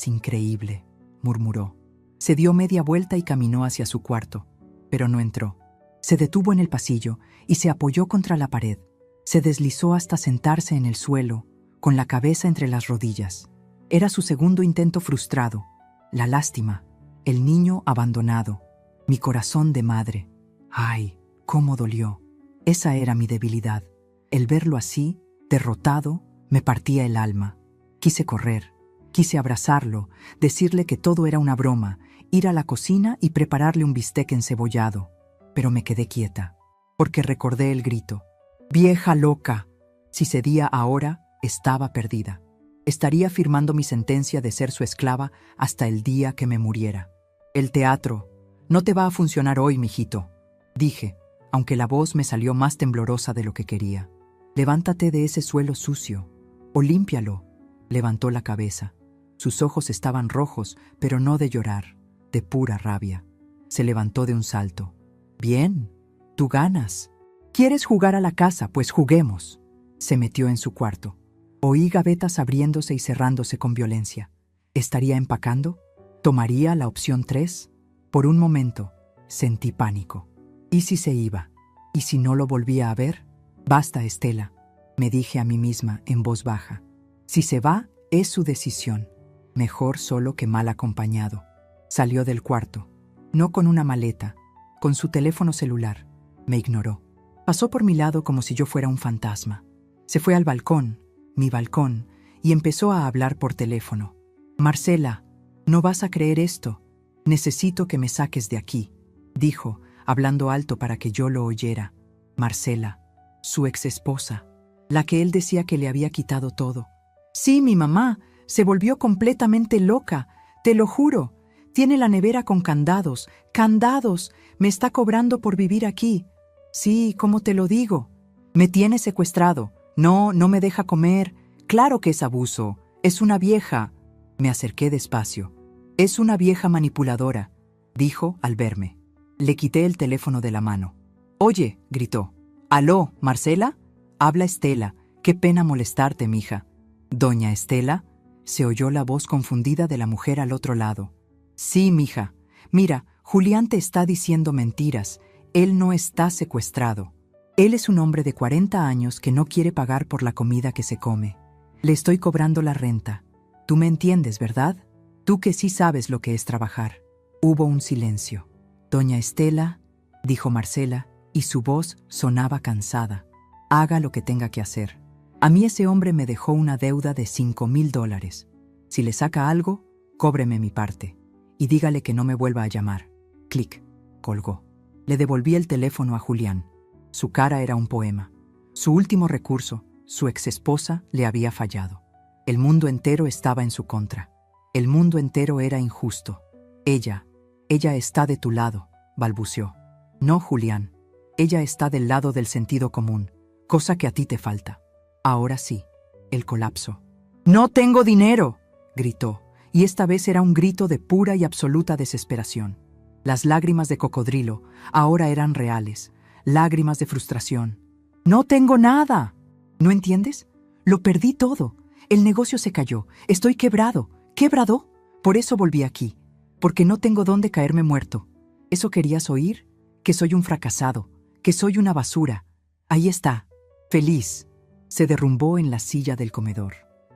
increíble, murmuró. Se dio media vuelta y caminó hacia su cuarto, pero no entró. Se detuvo en el pasillo y se apoyó contra la pared. Se deslizó hasta sentarse en el suelo, con la cabeza entre las rodillas. Era su segundo intento frustrado. La lástima, el niño abandonado, mi corazón de madre. ¡Ay, cómo dolió! Esa era mi debilidad. El verlo así, derrotado, me partía el alma. Quise correr, quise abrazarlo, decirle que todo era una broma, ir a la cocina y prepararle un bistec encebollado. Pero me quedé quieta, porque recordé el grito. ¡Vieja loca! Si cedía ahora, estaba perdida. Estaría firmando mi sentencia de ser su esclava hasta el día que me muriera. El teatro no te va a funcionar hoy, mijito, dije, aunque la voz me salió más temblorosa de lo que quería. Levántate de ese suelo sucio, o límpialo. Levantó la cabeza. Sus ojos estaban rojos, pero no de llorar, de pura rabia. Se levantó de un salto. Bien, tú ganas. ¿Quieres jugar a la casa? Pues juguemos. Se metió en su cuarto. Oí gavetas abriéndose y cerrándose con violencia. ¿Estaría empacando? ¿Tomaría la opción 3? Por un momento, sentí pánico. ¿Y si se iba? ¿Y si no lo volvía a ver? Basta, Estela, me dije a mí misma en voz baja. Si se va, es su decisión. Mejor solo que mal acompañado. Salió del cuarto, no con una maleta, con su teléfono celular. Me ignoró. Pasó por mi lado como si yo fuera un fantasma. Se fue al balcón, mi balcón, y empezó a hablar por teléfono. Marcela, no vas a creer esto. Necesito que me saques de aquí, dijo, hablando alto para que yo lo oyera. Marcela, su exesposa, la que él decía que le había quitado todo. Sí, mi mamá, se volvió completamente loca, te lo juro. Tiene la nevera con candados, ¡candados! Me está cobrando por vivir aquí. Sí, ¿cómo te lo digo? Me tiene secuestrado. No me deja comer. Claro que es abuso. Es una vieja. Me acerqué despacio. Es una vieja manipuladora, dijo al verme. Le quité el teléfono de la mano. Oye, gritó. ¿Aló, Marcela? Habla Estela. Qué pena molestarte, mija. ¿Doña Estela? Se oyó la voz confundida de la mujer al otro lado. Sí, mija. Mira, Julián te está diciendo mentiras. Él no está secuestrado. Él es un hombre de 40 años que no quiere pagar por la comida que se come. Le estoy cobrando la renta. Tú me entiendes, ¿verdad? Tú que sí sabes lo que es trabajar. Hubo un silencio. Doña Estela, dijo Marcela, y su voz sonaba cansada. Haga lo que tenga que hacer. A mí ese hombre me dejó una deuda de $5,000. Si le saca algo, cóbreme mi parte. Y dígale que no me vuelva a llamar. Clic. Colgó. Le devolví el teléfono a Julián. Su cara era un poema. Su último recurso, su exesposa, le había fallado. El mundo entero estaba en su contra. El mundo entero era injusto. Ella está de tu lado, balbuceó. No, Julián. Ella está del lado del sentido común, cosa que a ti te falta. Ahora sí, el colapso. ¡No tengo dinero!, gritó, y esta vez era un grito de pura y absoluta desesperación. Las lágrimas de cocodrilo ahora eran reales, lágrimas de frustración. ¡No tengo nada! ¿No entiendes? Lo perdí todo. El negocio se cayó. Estoy quebrado. ¿Quebrado? Por eso volví aquí. Porque no tengo dónde caerme muerto. ¿Eso querías oír? Que soy un fracasado. Que soy una basura. Ahí está. Feliz. Se derrumbó en la silla del comedor.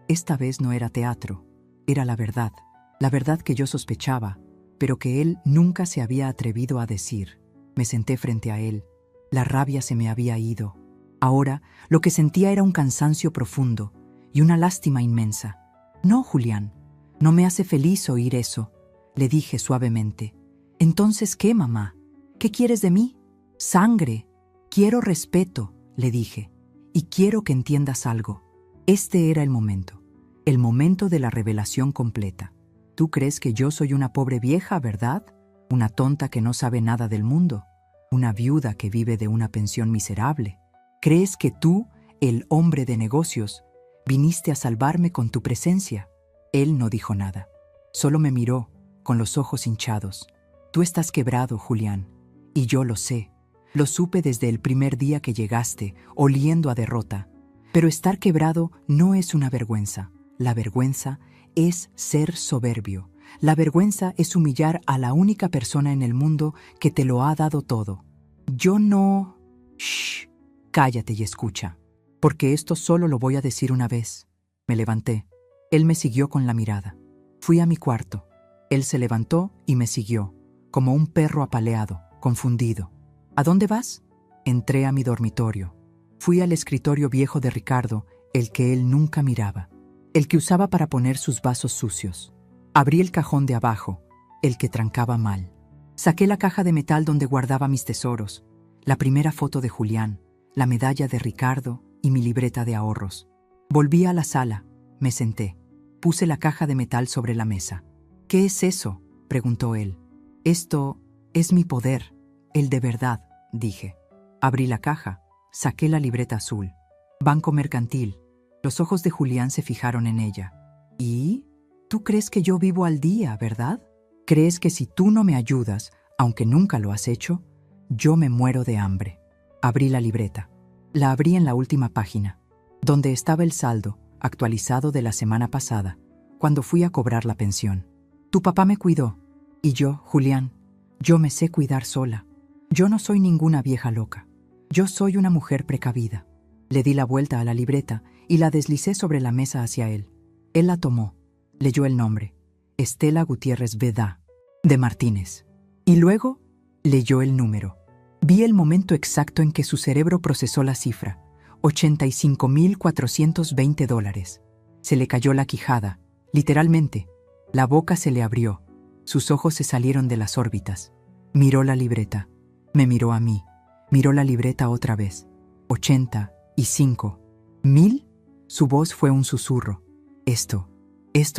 Esta vez no era teatro. Era la verdad. La verdad que yo sospechaba, pero que él nunca se había atrevido a decir. Me senté frente a él. La rabia se me había ido. Ahora lo que sentía era un cansancio profundo y una lástima inmensa. No, Julián, no me hace feliz oír eso, le dije suavemente. Entonces, ¿qué, mamá? ¿Qué quieres de mí? Sangre. Quiero respeto, le dije. Y quiero que entiendas algo. Este era el momento de la revelación completa. Tú crees que yo soy una pobre vieja, ¿verdad? Una tonta que no sabe nada del mundo. Una viuda que vive de una pensión miserable. ¿Crees que tú, el hombre de negocios, viniste a salvarme con tu presencia? Él no dijo nada. Solo me miró, con los ojos hinchados. Tú estás quebrado, Julián, y yo lo sé. Lo supe desde el primer día que llegaste, oliendo a derrota. Pero estar quebrado no es una vergüenza. La vergüenza es ser soberbio. La vergüenza es humillar a la única persona en el mundo que te lo ha dado todo. Yo no... Shh, cállate y escucha, porque esto solo lo voy a decir una vez. Me levanté. Él me siguió con la mirada. Fui a mi cuarto. Él se levantó y me siguió, como un perro apaleado, confundido. ¿A dónde vas? Entré a mi dormitorio. Fui al escritorio viejo de Ricardo, el que él nunca miraba, el que usaba para poner sus vasos sucios. Abrí el cajón de abajo, el que trancaba mal. Saqué la caja de metal donde guardaba mis tesoros, la primera foto de Julián, la medalla de Ricardo y mi libreta de ahorros. Volví a la sala, me senté. Puse la caja de metal sobre la mesa. ¿Qué es eso?, preguntó él. Esto es mi poder, el de verdad, dije. Abrí la caja, saqué la libreta azul. Banco Mercantil. Los ojos de Julián se fijaron en ella. ¿Y? Tú crees que yo vivo al día, ¿verdad? ¿Crees que si tú no me ayudas, aunque nunca lo has hecho, yo me muero de hambre? Abrí la libreta. La abrí en la última página, donde estaba el saldo actualizado de la semana pasada, cuando fui a cobrar la pensión. Tu papá me cuidó. Y yo, Julián, yo me sé cuidar sola. Yo no soy ninguna vieja loca. Yo soy una mujer precavida. Le di la vuelta a la libreta y la deslicé sobre la mesa hacia él. Él la tomó. Leyó el nombre. Estela Gutiérrez Vedá, de Martínez. Y luego leyó el número. Vi el momento exacto en que su cerebro procesó la cifra. $85,420. Se le cayó la quijada. Literalmente, la boca se le abrió. Sus ojos se salieron de las órbitas. Miró la libreta. Me miró a mí. Miró la libreta otra vez. 85. ¿1000? Su voz fue un susurro. ¿Esto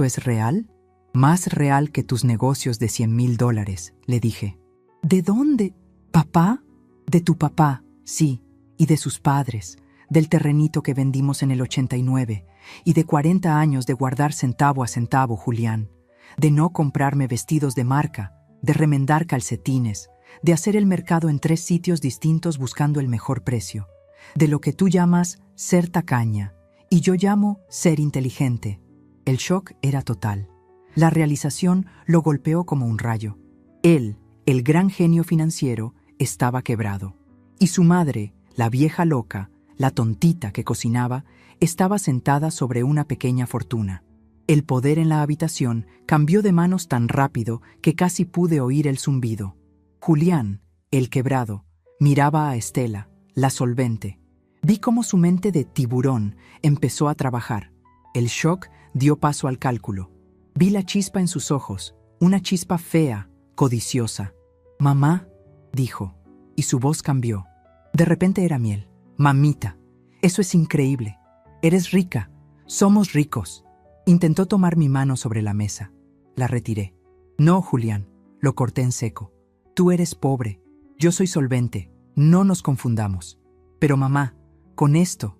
es real? Más real que tus negocios de $100,000, le dije. ¿De dónde? ¿Papá? De tu papá, sí, y de sus padres, del terrenito que vendimos en el 89, y de 40 años de guardar centavo a centavo, Julián, de no comprarme vestidos de marca, de remendar calcetines, de hacer el mercado en 3 sitios distintos buscando el mejor precio, de lo que tú llamas ser tacaña, y yo llamo ser inteligente. El shock era total. La realización lo golpeó como un rayo. Él, el gran genio financiero, estaba quebrado. Y su madre, la vieja loca, la tontita que cocinaba, estaba sentada sobre una pequeña fortuna. El poder en la habitación cambió de manos tan rápido que casi pude oír el zumbido. Julián, el quebrado, miraba a Estela, la solvente. Vi cómo su mente de tiburón empezó a trabajar. El shock dio paso al cálculo. Vi la chispa en sus ojos, una chispa fea, codiciosa. «Mamá», dijo, y su voz cambió. De repente era miel. «Mamita, eso es increíble. Eres rica. Somos ricos». Intentó tomar mi mano sobre la mesa. La retiré. «No, Julián», lo corté en seco. «Tú eres pobre. Yo soy solvente. No nos confundamos. Pero mamá, con esto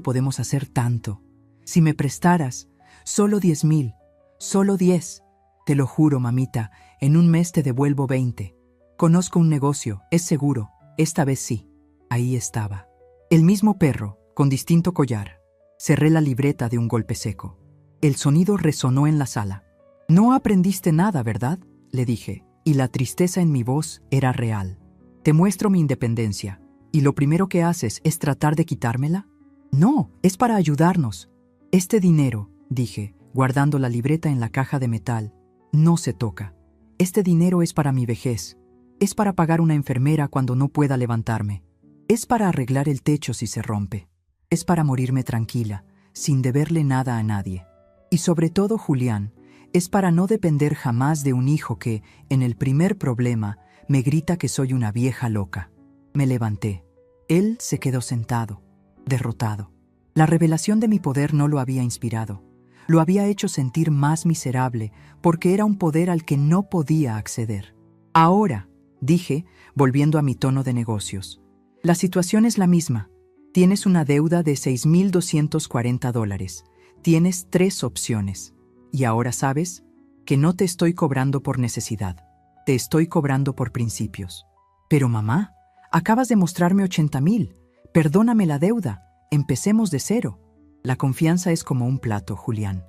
podemos hacer tanto. Si me prestaras, solo 10,000, solo 10. Te lo juro, mamita, en un mes te devuelvo 20. Conozco un negocio, es seguro, esta vez sí». Ahí estaba. El mismo perro, con distinto collar. Cerré la libreta de un golpe seco. El sonido resonó en la sala. «No aprendiste nada, ¿verdad?», le dije, y la tristeza en mi voz era real. «Te muestro mi independencia, y lo primero que haces es tratar de quitármela». «No, es para ayudarnos. Este dinero», dije, guardando la libreta en la caja de metal, «no se toca. Este dinero es para mi vejez. Es para pagar una enfermera cuando no pueda levantarme. Es para arreglar el techo si se rompe. Es para morirme tranquila, sin deberle nada a nadie. Y sobre todo, Julián, es para no depender jamás de un hijo que, en el primer problema, Me grita que soy una vieja loca. Me levanté. Él se quedó sentado, derrotado. La revelación de mi poder no lo había inspirado. Lo había hecho sentir más miserable porque era un poder al que no podía acceder. Ahora, dije, volviendo a mi tono de negocios, la situación es la misma. Tienes una deuda de $6,240. Tienes 3 opciones. Y ahora sabes que no te estoy cobrando por necesidad. Te estoy cobrando por principios. Pero mamá, acabas de mostrarme 80,000. Perdóname la deuda. Empecemos de cero. La confianza es como un plato, Julián.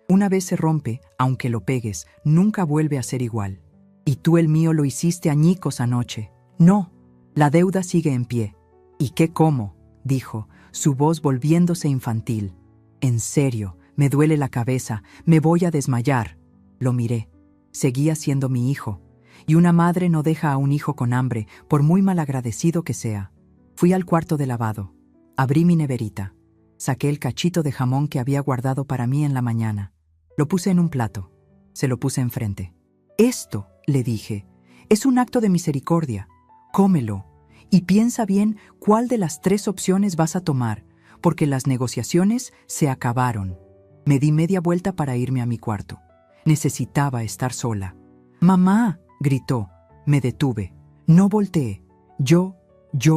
Una vez se rompe, aunque lo pegues, nunca vuelve a ser igual. Y tú el mío lo hiciste añicos anoche. No, la deuda sigue en pie. ¿Y qué cómo?, dijo, su voz volviéndose infantil. En serio, me duele la cabeza, me voy a desmayar. Lo miré. Seguía siendo mi hijo. Y una madre no deja a un hijo con hambre, por muy malagradecido que sea. Fui al cuarto de lavado. Abrí mi neverita. Saqué el cachito de jamón que había guardado para mí en la mañana. Lo puse en un plato. Se lo puse enfrente. Esto, le dije, es un acto de misericordia. Cómelo. Y piensa bien cuál de las 3 opciones vas a tomar, porque las negociaciones se acabaron. Me di media vuelta para irme a mi cuarto. Necesitaba estar sola. «¡Mamá!», gritó. Me detuve. No volteé. Yo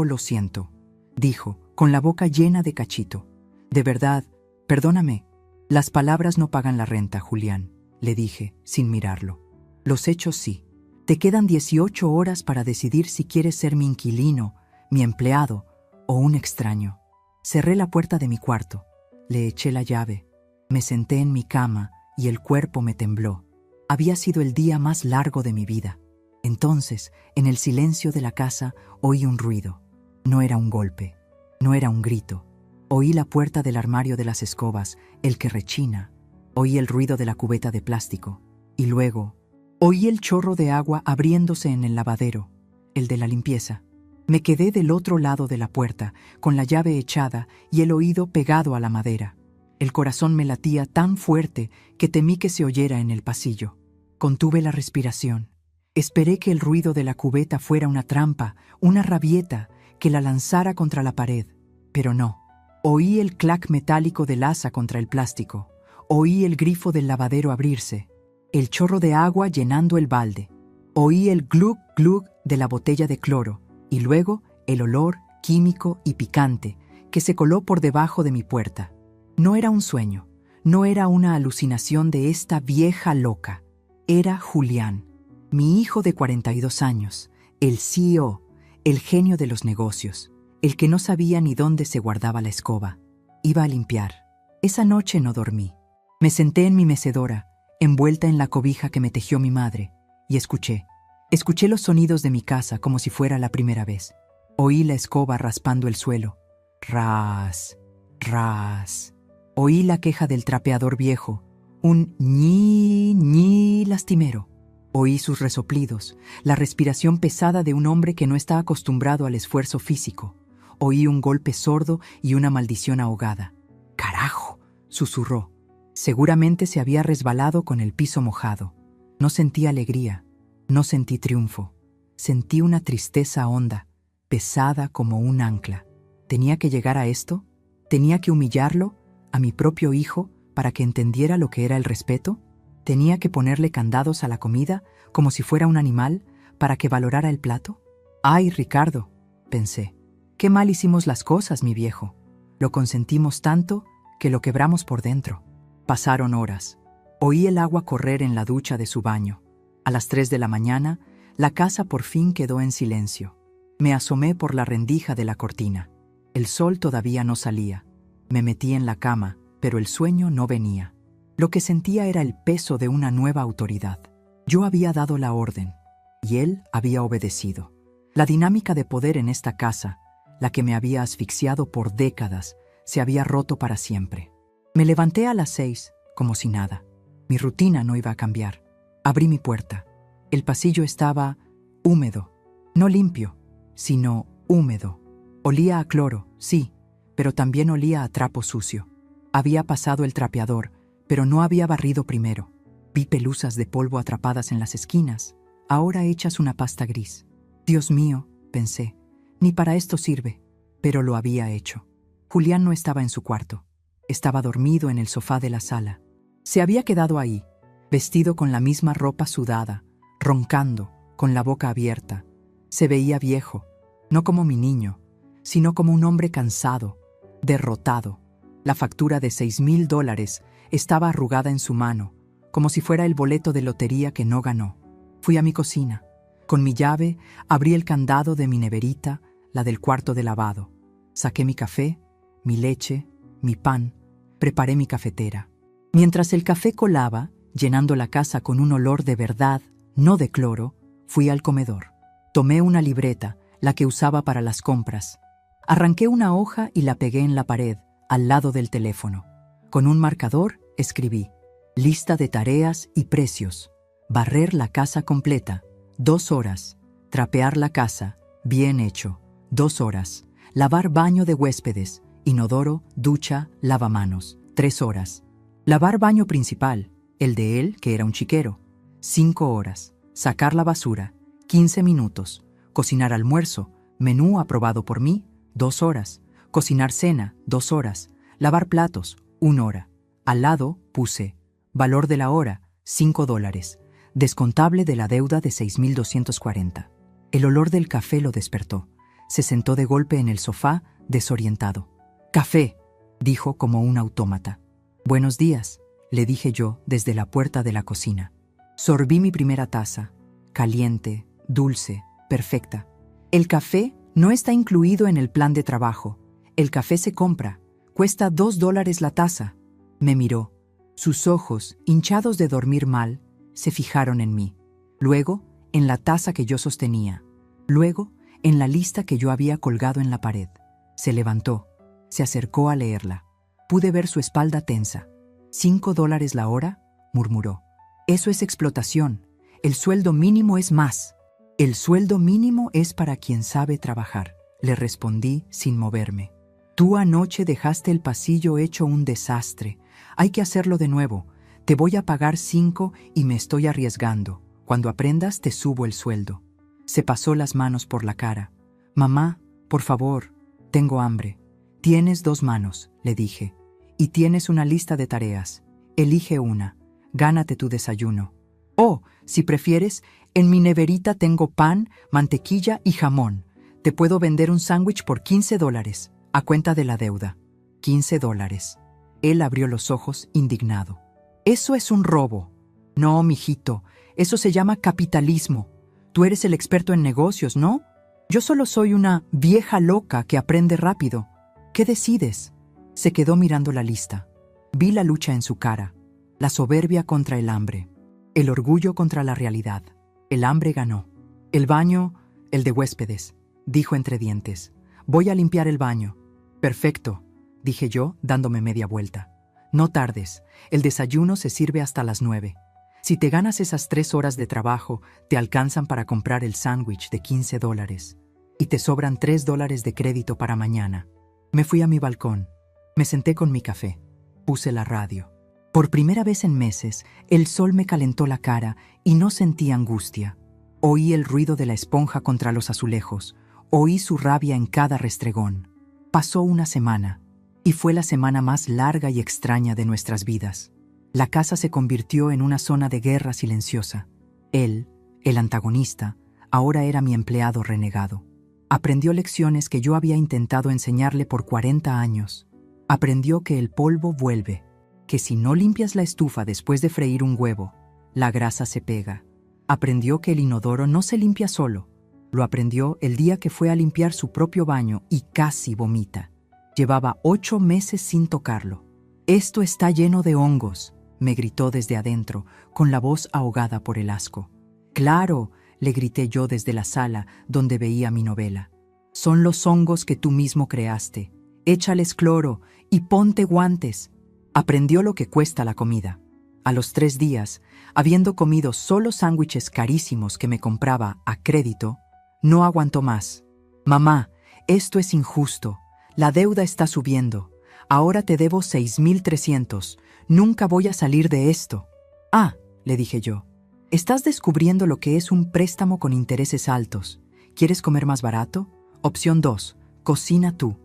lo siento», dijo, con la boca llena de cachito. «De verdad, perdóname. Las palabras no pagan la renta, Julián», le dije, sin mirarlo. «Los hechos sí. Te quedan 18 horas para decidir si quieres ser mi inquilino, mi empleado o un extraño». Cerré la puerta de mi cuarto. Le eché la llave. Me senté en mi cama y el cuerpo me tembló. Había sido el día más largo de mi vida. Entonces, en el silencio de la casa, oí un ruido. No era un golpe, no era un grito. Oí la puerta del armario de las escobas, el que rechina. Oí el ruido de la cubeta de plástico. Y luego, oí el chorro de agua abriéndose en el lavadero, el de la limpieza. Me quedé del otro lado de la puerta, con la llave echada y el oído pegado a la madera. El corazón me latía tan fuerte que temí que se oyera en el pasillo. Contuve la respiración. Esperé que el ruido de la cubeta fuera una trampa, una rabieta, que la lanzara contra la pared. Pero no. Oí el clac metálico del asa contra el plástico. Oí el grifo del lavadero abrirse. El chorro de agua llenando el balde. Oí el glug glug de la botella de cloro. Y luego el olor químico y picante que se coló por debajo de mi puerta. No era un sueño, no era una alucinación de esta vieja loca. Era Julián, mi hijo de 42 años, el CEO, el genio de los negocios, el que no sabía ni dónde se guardaba la escoba. Iba a limpiar. Esa noche no dormí. Me senté en mi mecedora, envuelta en la cobija que me tejió mi madre, y escuché. Escuché los sonidos de mi casa como si fuera la primera vez. Oí la escoba raspando el suelo. Ras, ras. Oí la queja del trapeador viejo, un ñi, ñi lastimero. Oí sus resoplidos, la respiración pesada de un hombre que no está acostumbrado al esfuerzo físico. Oí un golpe sordo y una maldición ahogada. «¡Carajo!», susurró. Seguramente se había resbalado con el piso mojado. No sentí alegría. No sentí triunfo. Sentí una tristeza honda, pesada como un ancla. ¿Tenía que llegar a esto? ¿Tenía que humillarlo, a mi propio hijo, para que entendiera lo que era el respeto? ¿Tenía que ponerle candados a la comida, como si fuera un animal, para que valorara el plato? «Ay, Ricardo», pensé, «qué mal hicimos las cosas, mi viejo. Lo consentimos tanto que lo quebramos por dentro». Pasaron horas. Oí el agua correr en la ducha de su baño. A las 3 de la mañana, la casa por fin quedó en silencio. Me asomé por la rendija de la cortina. El sol todavía no salía. Me metí en la cama, pero el sueño no venía. Lo que sentía era el peso de una nueva autoridad. Yo había dado la orden, y él había obedecido. La dinámica de poder en esta casa, la que me había asfixiado por décadas, se había roto para siempre. Me levanté a las 6, como si nada. Mi rutina no iba a cambiar. Abrí mi puerta. El pasillo estaba húmedo, no limpio, sino húmedo. Olía a cloro, sí, pero también olía a trapo sucio. Había pasado el trapeador, pero no había barrido primero. Vi pelusas de polvo atrapadas en las esquinas, ahora hechas una pasta gris. Dios mío, pensé, ni para esto sirve, pero lo había hecho. Julián no estaba en su cuarto. Estaba dormido en el sofá de la sala. Se había quedado ahí, vestido con la misma ropa sudada, roncando, con la boca abierta. Se veía viejo, no como mi niño, sino como un hombre cansado, derrotado. La factura de $6,000 estaba arrugada en su mano, como si fuera el boleto de lotería que no ganó. Fui a mi cocina. Con mi llave abrí el candado de mi neverita, la del cuarto de lavado. Saqué mi café, mi leche, mi pan. Preparé mi cafetera. Mientras el café colaba, llenando la casa con un olor de verdad, no de cloro, fui al comedor. Tomé una libreta, la que usaba para las compras. Arranqué una hoja y la pegué en la pared, al lado del teléfono. Con un marcador escribí: lista de tareas y precios. Barrer la casa completa, 2 horas. Trapear la casa, bien hecho, 2 horas. Lavar baño de huéspedes, inodoro, ducha, lavamanos, 3 horas. Lavar baño principal, el de él, que era un chiquero, 5 horas. Sacar la basura, 15 minutos. Cocinar almuerzo, menú aprobado por mí, 2 horas. Cocinar cena, 2 horas. Lavar platos, 1 hora. Al lado puse: valor de la hora, $5. Descontable de la deuda de 6,240. El olor del café lo despertó. Se sentó de golpe en el sofá, desorientado. «Café», dijo como un autómata. «Buenos días», le dije yo desde la puerta de la cocina. Sorbí mi primera taza, caliente, dulce, perfecta. «El café no está incluido en el plan de trabajo. El café se compra. Cuesta $2 la taza». Me miró. Sus ojos, hinchados de dormir mal, se fijaron en mí. Luego, en la taza que yo sostenía. Luego, en la lista que yo había colgado en la pared. Se levantó. Se acercó a leerla. Pude ver su espalda tensa. $5 la hora, murmuró. Eso es explotación. El sueldo mínimo es más. El sueldo mínimo es para quien sabe trabajar, le respondí sin moverme. Tú anoche dejaste el pasillo hecho un desastre. Hay que hacerlo de nuevo. Te voy a pagar 5 y me estoy arriesgando. Cuando aprendas te subo el sueldo. Se pasó las manos por la cara. Mamá, por favor, tengo hambre. Tienes 2 manos, le dije. Y tienes una lista de tareas. Elige una. Gánate tu desayuno. Oh, si prefieres, en mi neverita tengo pan, mantequilla y jamón. Te puedo vender un sándwich por $15, a cuenta de la deuda. $15. Él abrió los ojos indignado. Eso es un robo. No, mijito, eso se llama capitalismo. Tú eres el experto en negocios, ¿no? Yo solo soy una vieja loca que aprende rápido. ¿Qué decides? Se quedó mirando la lista. Vi la lucha en su cara. La soberbia contra el hambre. El orgullo contra la realidad. El hambre ganó. El baño, el de huéspedes, dijo entre dientes. Voy a limpiar el baño. Perfecto, dije yo, dándome media vuelta. No tardes, el desayuno se sirve hasta las 9. Si te ganas esas 3 horas de trabajo, te alcanzan para comprar el sándwich de $15. Y te sobran $3 de crédito para mañana. Me fui a mi balcón. Me senté con mi café. Puse la radio. Por primera vez en meses, el sol me calentó la cara y no sentí angustia. Oí el ruido de la esponja contra los azulejos. Oí su rabia en cada restregón. Pasó una semana, y fue la semana más larga y extraña de nuestras vidas. La casa se convirtió en una zona de guerra silenciosa. Él, el antagonista, ahora era mi empleado renegado. Aprendió lecciones que yo había intentado enseñarle por 40 años. Aprendió que el polvo vuelve, que si no limpias la estufa después de freír un huevo, la grasa se pega. Aprendió que el inodoro no se limpia solo. Lo aprendió el día que fue a limpiar su propio baño y casi vomita. Llevaba 8 meses sin tocarlo. «Esto está lleno de hongos», me gritó desde adentro, con la voz ahogada por el asco. «Claro», le grité yo desde la sala donde veía mi novela. «Son los hongos que tú mismo creaste. Échales cloro y ponte guantes». Aprendió lo que cuesta la comida. A los 3 días, habiendo comido solo sándwiches carísimos que me compraba a crédito, no aguantó más. «Mamá, esto es injusto. La deuda está subiendo. Ahora te debo 6,300. Nunca voy a salir de esto». «Ah», le dije yo, «estás descubriendo lo que es un préstamo con intereses altos. ¿Quieres comer más barato? Opción 2. Cocina tú.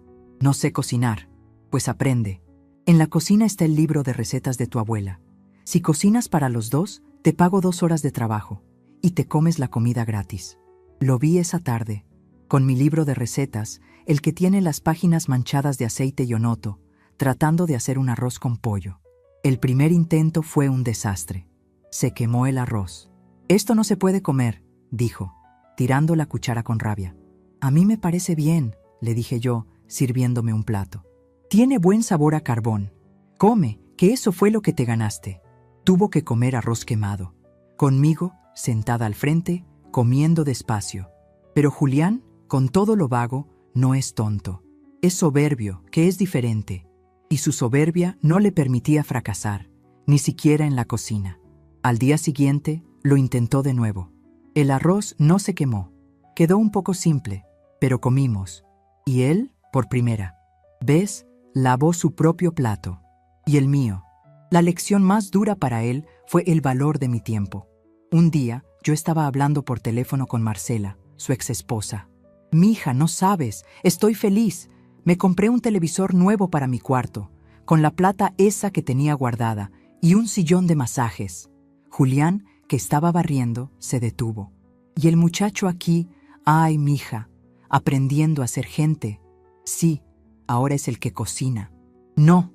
No sé cocinar. Pues aprende. En la cocina está el libro de recetas de tu abuela. Si cocinas para los dos, te pago 2 horas de trabajo y te comes la comida gratis. Lo vi esa tarde, con mi libro de recetas, el que tiene las páginas manchadas de aceite y onoto, tratando de hacer un arroz con pollo. El primer intento fue un desastre. Se quemó el arroz. «Esto no se puede comer», dijo, tirando la cuchara con rabia. «A mí me parece bien», le dije yo, sirviéndome un plato. «Tiene buen sabor a carbón. Come, que eso fue lo que te ganaste». Tuvo que comer arroz quemado. Conmigo, sentada al frente, comiendo despacio. Pero Julián, con todo lo vago, no es tonto. Es soberbio, que es diferente. Y su soberbia no le permitía fracasar, ni siquiera en la cocina. Al día siguiente, lo intentó de nuevo. El arroz no se quemó. Quedó un poco simple, pero comimos. Y él, por primera vez, lavó su propio plato. Y el mío. La lección más dura para él fue el valor de mi tiempo. Un día, yo estaba hablando por teléfono con Marcela, su exesposa. «Mija, no sabes, estoy feliz. Me compré un televisor nuevo para mi cuarto, con la plata esa que tenía guardada, y un sillón de masajes». Julián, que estaba barriendo, se detuvo. «Y el muchacho aquí, ay, mija, aprendiendo a ser gente. Sí, ahora es el que cocina. No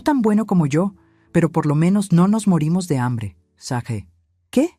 tan bueno como yo, pero por lo menos no nos morimos de hambre», Saje. «¿Qué?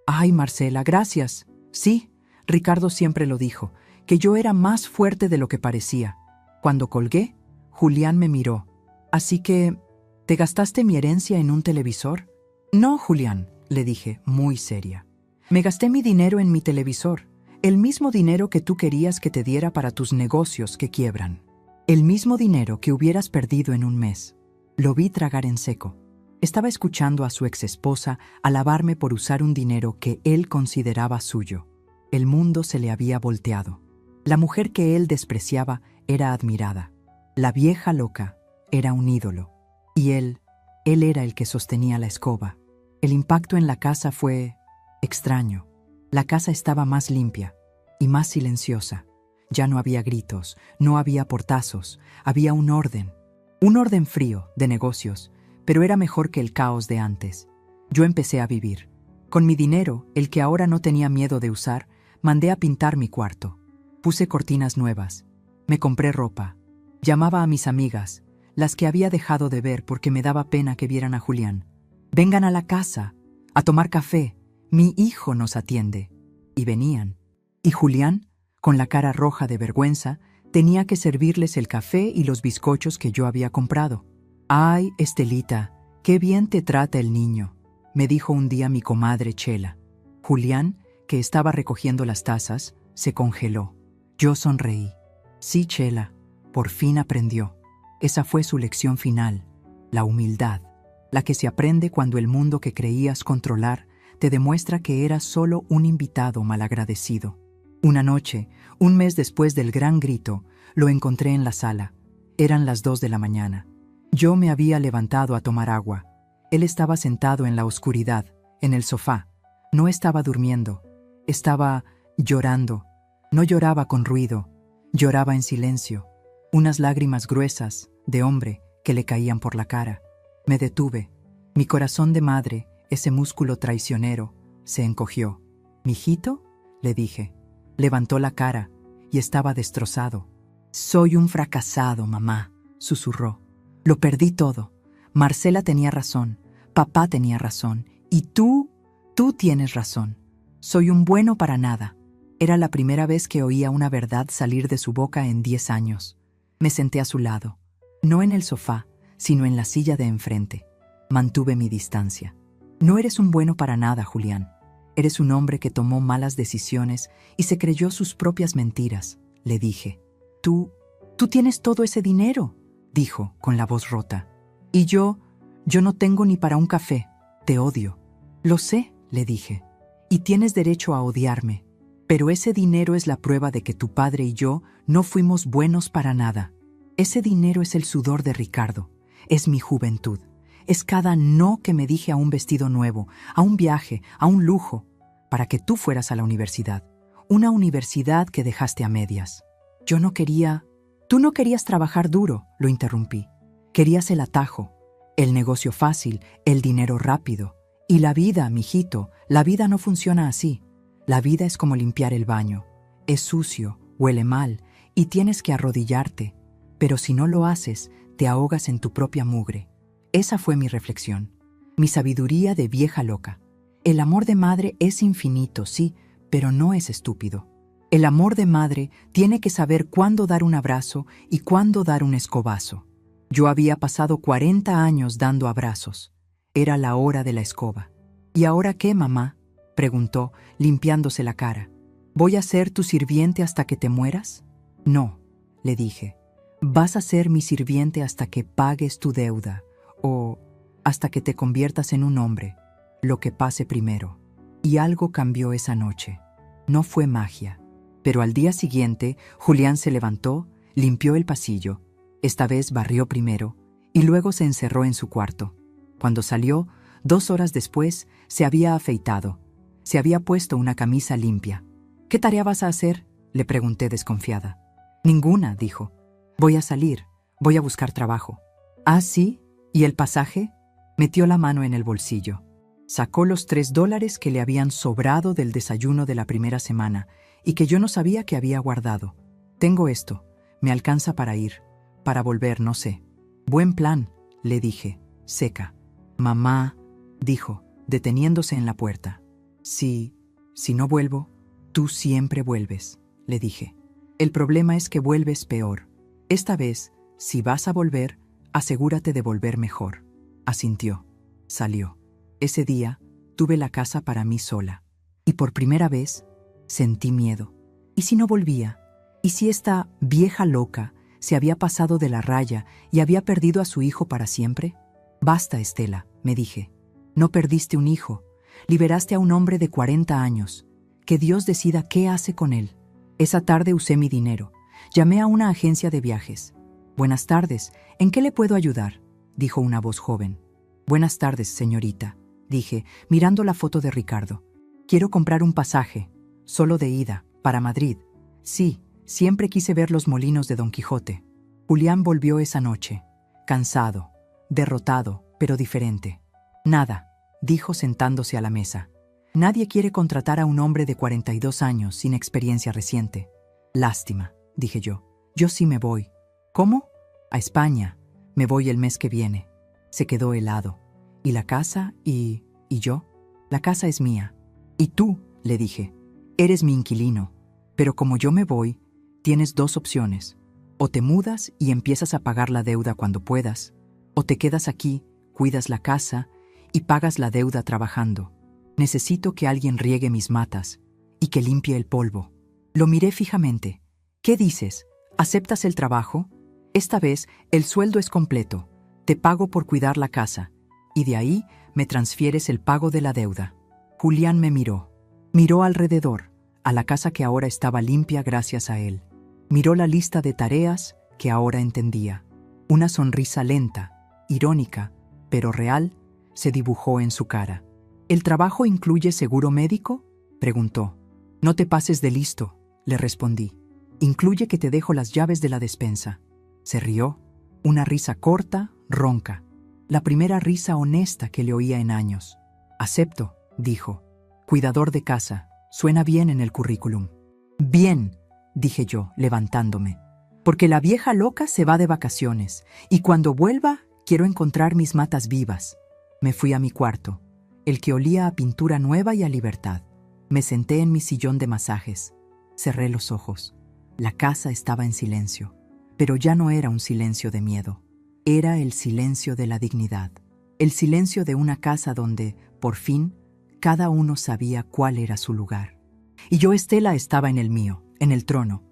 Ay, Marcela, gracias. Sí, Ricardo siempre lo dijo, que yo era más fuerte de lo que parecía». Cuando colgué, Julián me miró. «Así que, ¿te gastaste mi herencia en un televisor?» «No, Julián», le dije, muy seria. «Me gasté mi dinero en mi televisor, el mismo dinero que tú querías que te diera para tus negocios que quiebran. El mismo dinero que hubieras perdido en un mes». Lo vi tragar en seco. Estaba escuchando a su exesposa alabarme por usar un dinero que él consideraba suyo. El mundo se le había volteado. La mujer que él despreciaba era admirada. La vieja loca era un ídolo. Y él era el que sostenía la escoba. El impacto en la casa fue extraño. La casa estaba más limpia y más silenciosa. Ya no había gritos, no había portazos, había un orden frío de negocios, pero era mejor que el caos de antes. Yo empecé a vivir. Con mi dinero, el que ahora no tenía miedo de usar, mandé a pintar mi cuarto. Puse cortinas nuevas. Me compré ropa. Llamaba a mis amigas, las que había dejado de ver porque me daba pena que vieran a Julián. «Vengan a la casa, a tomar café. Mi hijo nos atiende». Y venían. Y Julián, con la cara roja de vergüenza, tenía que servirles el café y los bizcochos que yo había comprado. «Ay, Estelita, qué bien te trata el niño», me dijo un día mi comadre Chela. Julián, que estaba recogiendo las tazas, se congeló. Yo sonreí. «Sí, Chela, por fin aprendió». Esa fue su lección final, la humildad, la que se aprende cuando el mundo que creías controlar te demuestra que eras solo un invitado malagradecido. Una noche, un mes después del gran grito, lo encontré en la sala. Eran las 2 de la mañana. Yo me había levantado a tomar agua. Él estaba sentado en la oscuridad, en el sofá. No estaba durmiendo. Estaba llorando. No lloraba con ruido. Lloraba en silencio. Unas lágrimas gruesas, de hombre, que le caían por la cara. Me detuve. Mi corazón de madre, ese músculo traicionero, se encogió. «¿Mijito?», le dije. Levantó la cara y estaba destrozado. «Soy un fracasado, mamá», susurró. «Lo perdí todo. Marcela tenía razón, papá tenía razón, y tú tienes razón. Soy un bueno para nada». Era la primera vez que oía una verdad salir de su boca en 10 años. Me senté a su lado, no en el sofá, sino en la silla de enfrente. Mantuve mi distancia. «No eres un bueno para nada, Julián. Eres un hombre que tomó malas decisiones y se creyó sus propias mentiras», le dije. Tú tienes todo ese dinero», dijo con la voz rota. «Y yo no tengo ni para un café. Te odio». «Lo sé», le dije, «y tienes derecho a odiarme. Pero ese dinero es la prueba de que tu padre y yo no fuimos buenos para nada. Ese dinero es el sudor de Ricardo, es mi juventud, es cada no que me dije a un vestido nuevo, a un viaje, a un lujo, para que tú fueras a la universidad, una universidad que dejaste a medias. Yo no quería... Tú no querías trabajar duro, lo interrumpí. Querías el atajo, el negocio fácil, el dinero rápido. Y la vida, mijito, la vida no funciona así. La vida es como limpiar el baño. Es sucio, huele mal, y tienes que arrodillarte. Pero si no lo haces, te ahogas en tu propia mugre. Esa fue mi reflexión, mi sabiduría de vieja loca. El amor de madre es infinito, sí, pero no es estúpido. El amor de madre tiene que saber cuándo dar un abrazo y cuándo dar un escobazo. Yo había pasado 40 años dando abrazos. Era la hora de la escoba. ¿Y ahora qué, mamá?, preguntó, limpiándose la cara. ¿Voy a ser tu sirviente hasta que te mueras? No, le dije. Vas a ser mi sirviente hasta que pagues tu deuda, o hasta que te conviertas en un hombre, lo que pase primero. Y algo cambió esa noche. No fue magia. Pero al día siguiente, Julián se levantó, limpió el pasillo, esta vez barrió primero, y luego se encerró en su cuarto. Cuando salió, 2 horas después, se había afeitado. Se había puesto una camisa limpia. ¿Qué tarea vas a hacer?, le pregunté desconfiada. Ninguna, dijo. Voy a salir, voy a buscar trabajo. ¿Ah, sí? ¿Y el pasaje? Metió la mano en el bolsillo. Sacó los $3 que le habían sobrado del desayuno de la primera semana y que yo no sabía que había guardado. Tengo esto, me alcanza para ir, para volver, no sé. Buen plan, le dije, seca. Mamá, dijo, deteniéndose en la puerta. Si no vuelvo, tú siempre vuelves, le dije. El problema es que vuelves peor. Esta vez, si vas a volver, asegúrate de volver mejor. Asintió. Salió. Ese día, tuve la casa para mí sola. Y por primera vez, sentí miedo. ¿Y si no volvía? ¿Y si esta vieja loca se había pasado de la raya y había perdido a su hijo para siempre? Basta, Estela, me dije. No perdiste un hijo. Liberaste a un hombre de 40 años. Que Dios decida qué hace con él. Esa tarde usé mi dinero. Llamé a una agencia de viajes. Buenas tardes, ¿en qué le puedo ayudar?, dijo una voz joven. Buenas tardes, señorita, dije, mirando la foto de Ricardo. Quiero comprar un pasaje, solo de ida, para Madrid. Sí, siempre quise ver los molinos de Don Quijote. Julián volvió esa noche, cansado, derrotado, pero diferente. Nada, dijo sentándose a la mesa. Nadie quiere contratar a un hombre de 42 años sin experiencia reciente. Lástima, dije yo. Yo sí me voy. ¿Cómo? A España. Me voy el mes que viene. Se quedó helado. ¿Y la casa? ¿Y yo? La casa es mía. ¿Y tú?, le dije. Eres mi inquilino. Pero como yo me voy, tienes 2 opciones. O te mudas y empiezas a pagar la deuda cuando puedas, o te quedas aquí, cuidas la casa y pagas la deuda trabajando. Necesito que alguien riegue mis matas y que limpie el polvo. Lo miré fijamente. ¿Qué dices? ¿Aceptas el trabajo? Esta vez el sueldo es completo. Te pago por cuidar la casa y de ahí me transfieres el pago de la deuda. Julián me miró. Miró alrededor, a la casa que ahora estaba limpia gracias a él. Miró la lista de tareas que ahora entendía. Una sonrisa lenta, irónica, pero real, se dibujó en su cara. ¿El trabajo incluye seguro médico?, preguntó. No te pases de listo, le respondí. Incluye que te dejo las llaves de la despensa. Se rió, una risa corta, ronca. La primera risa honesta que le oía en años. Acepto, dijo. Cuidador de casa, suena bien en el currículum. Bien, dije yo, levantándome. Porque la vieja loca se va de vacaciones y cuando vuelva quiero encontrar mis matas vivas. Me fui a mi cuarto, el que olía a pintura nueva y a libertad. Me senté en mi sillón de masajes. Cerré los ojos. La casa estaba en silencio, pero ya no era un silencio de miedo. Era el silencio de la dignidad. El silencio de una casa donde, por fin, cada uno sabía cuál era su lugar. Y yo, Estela, estaba en el mío, en el trono,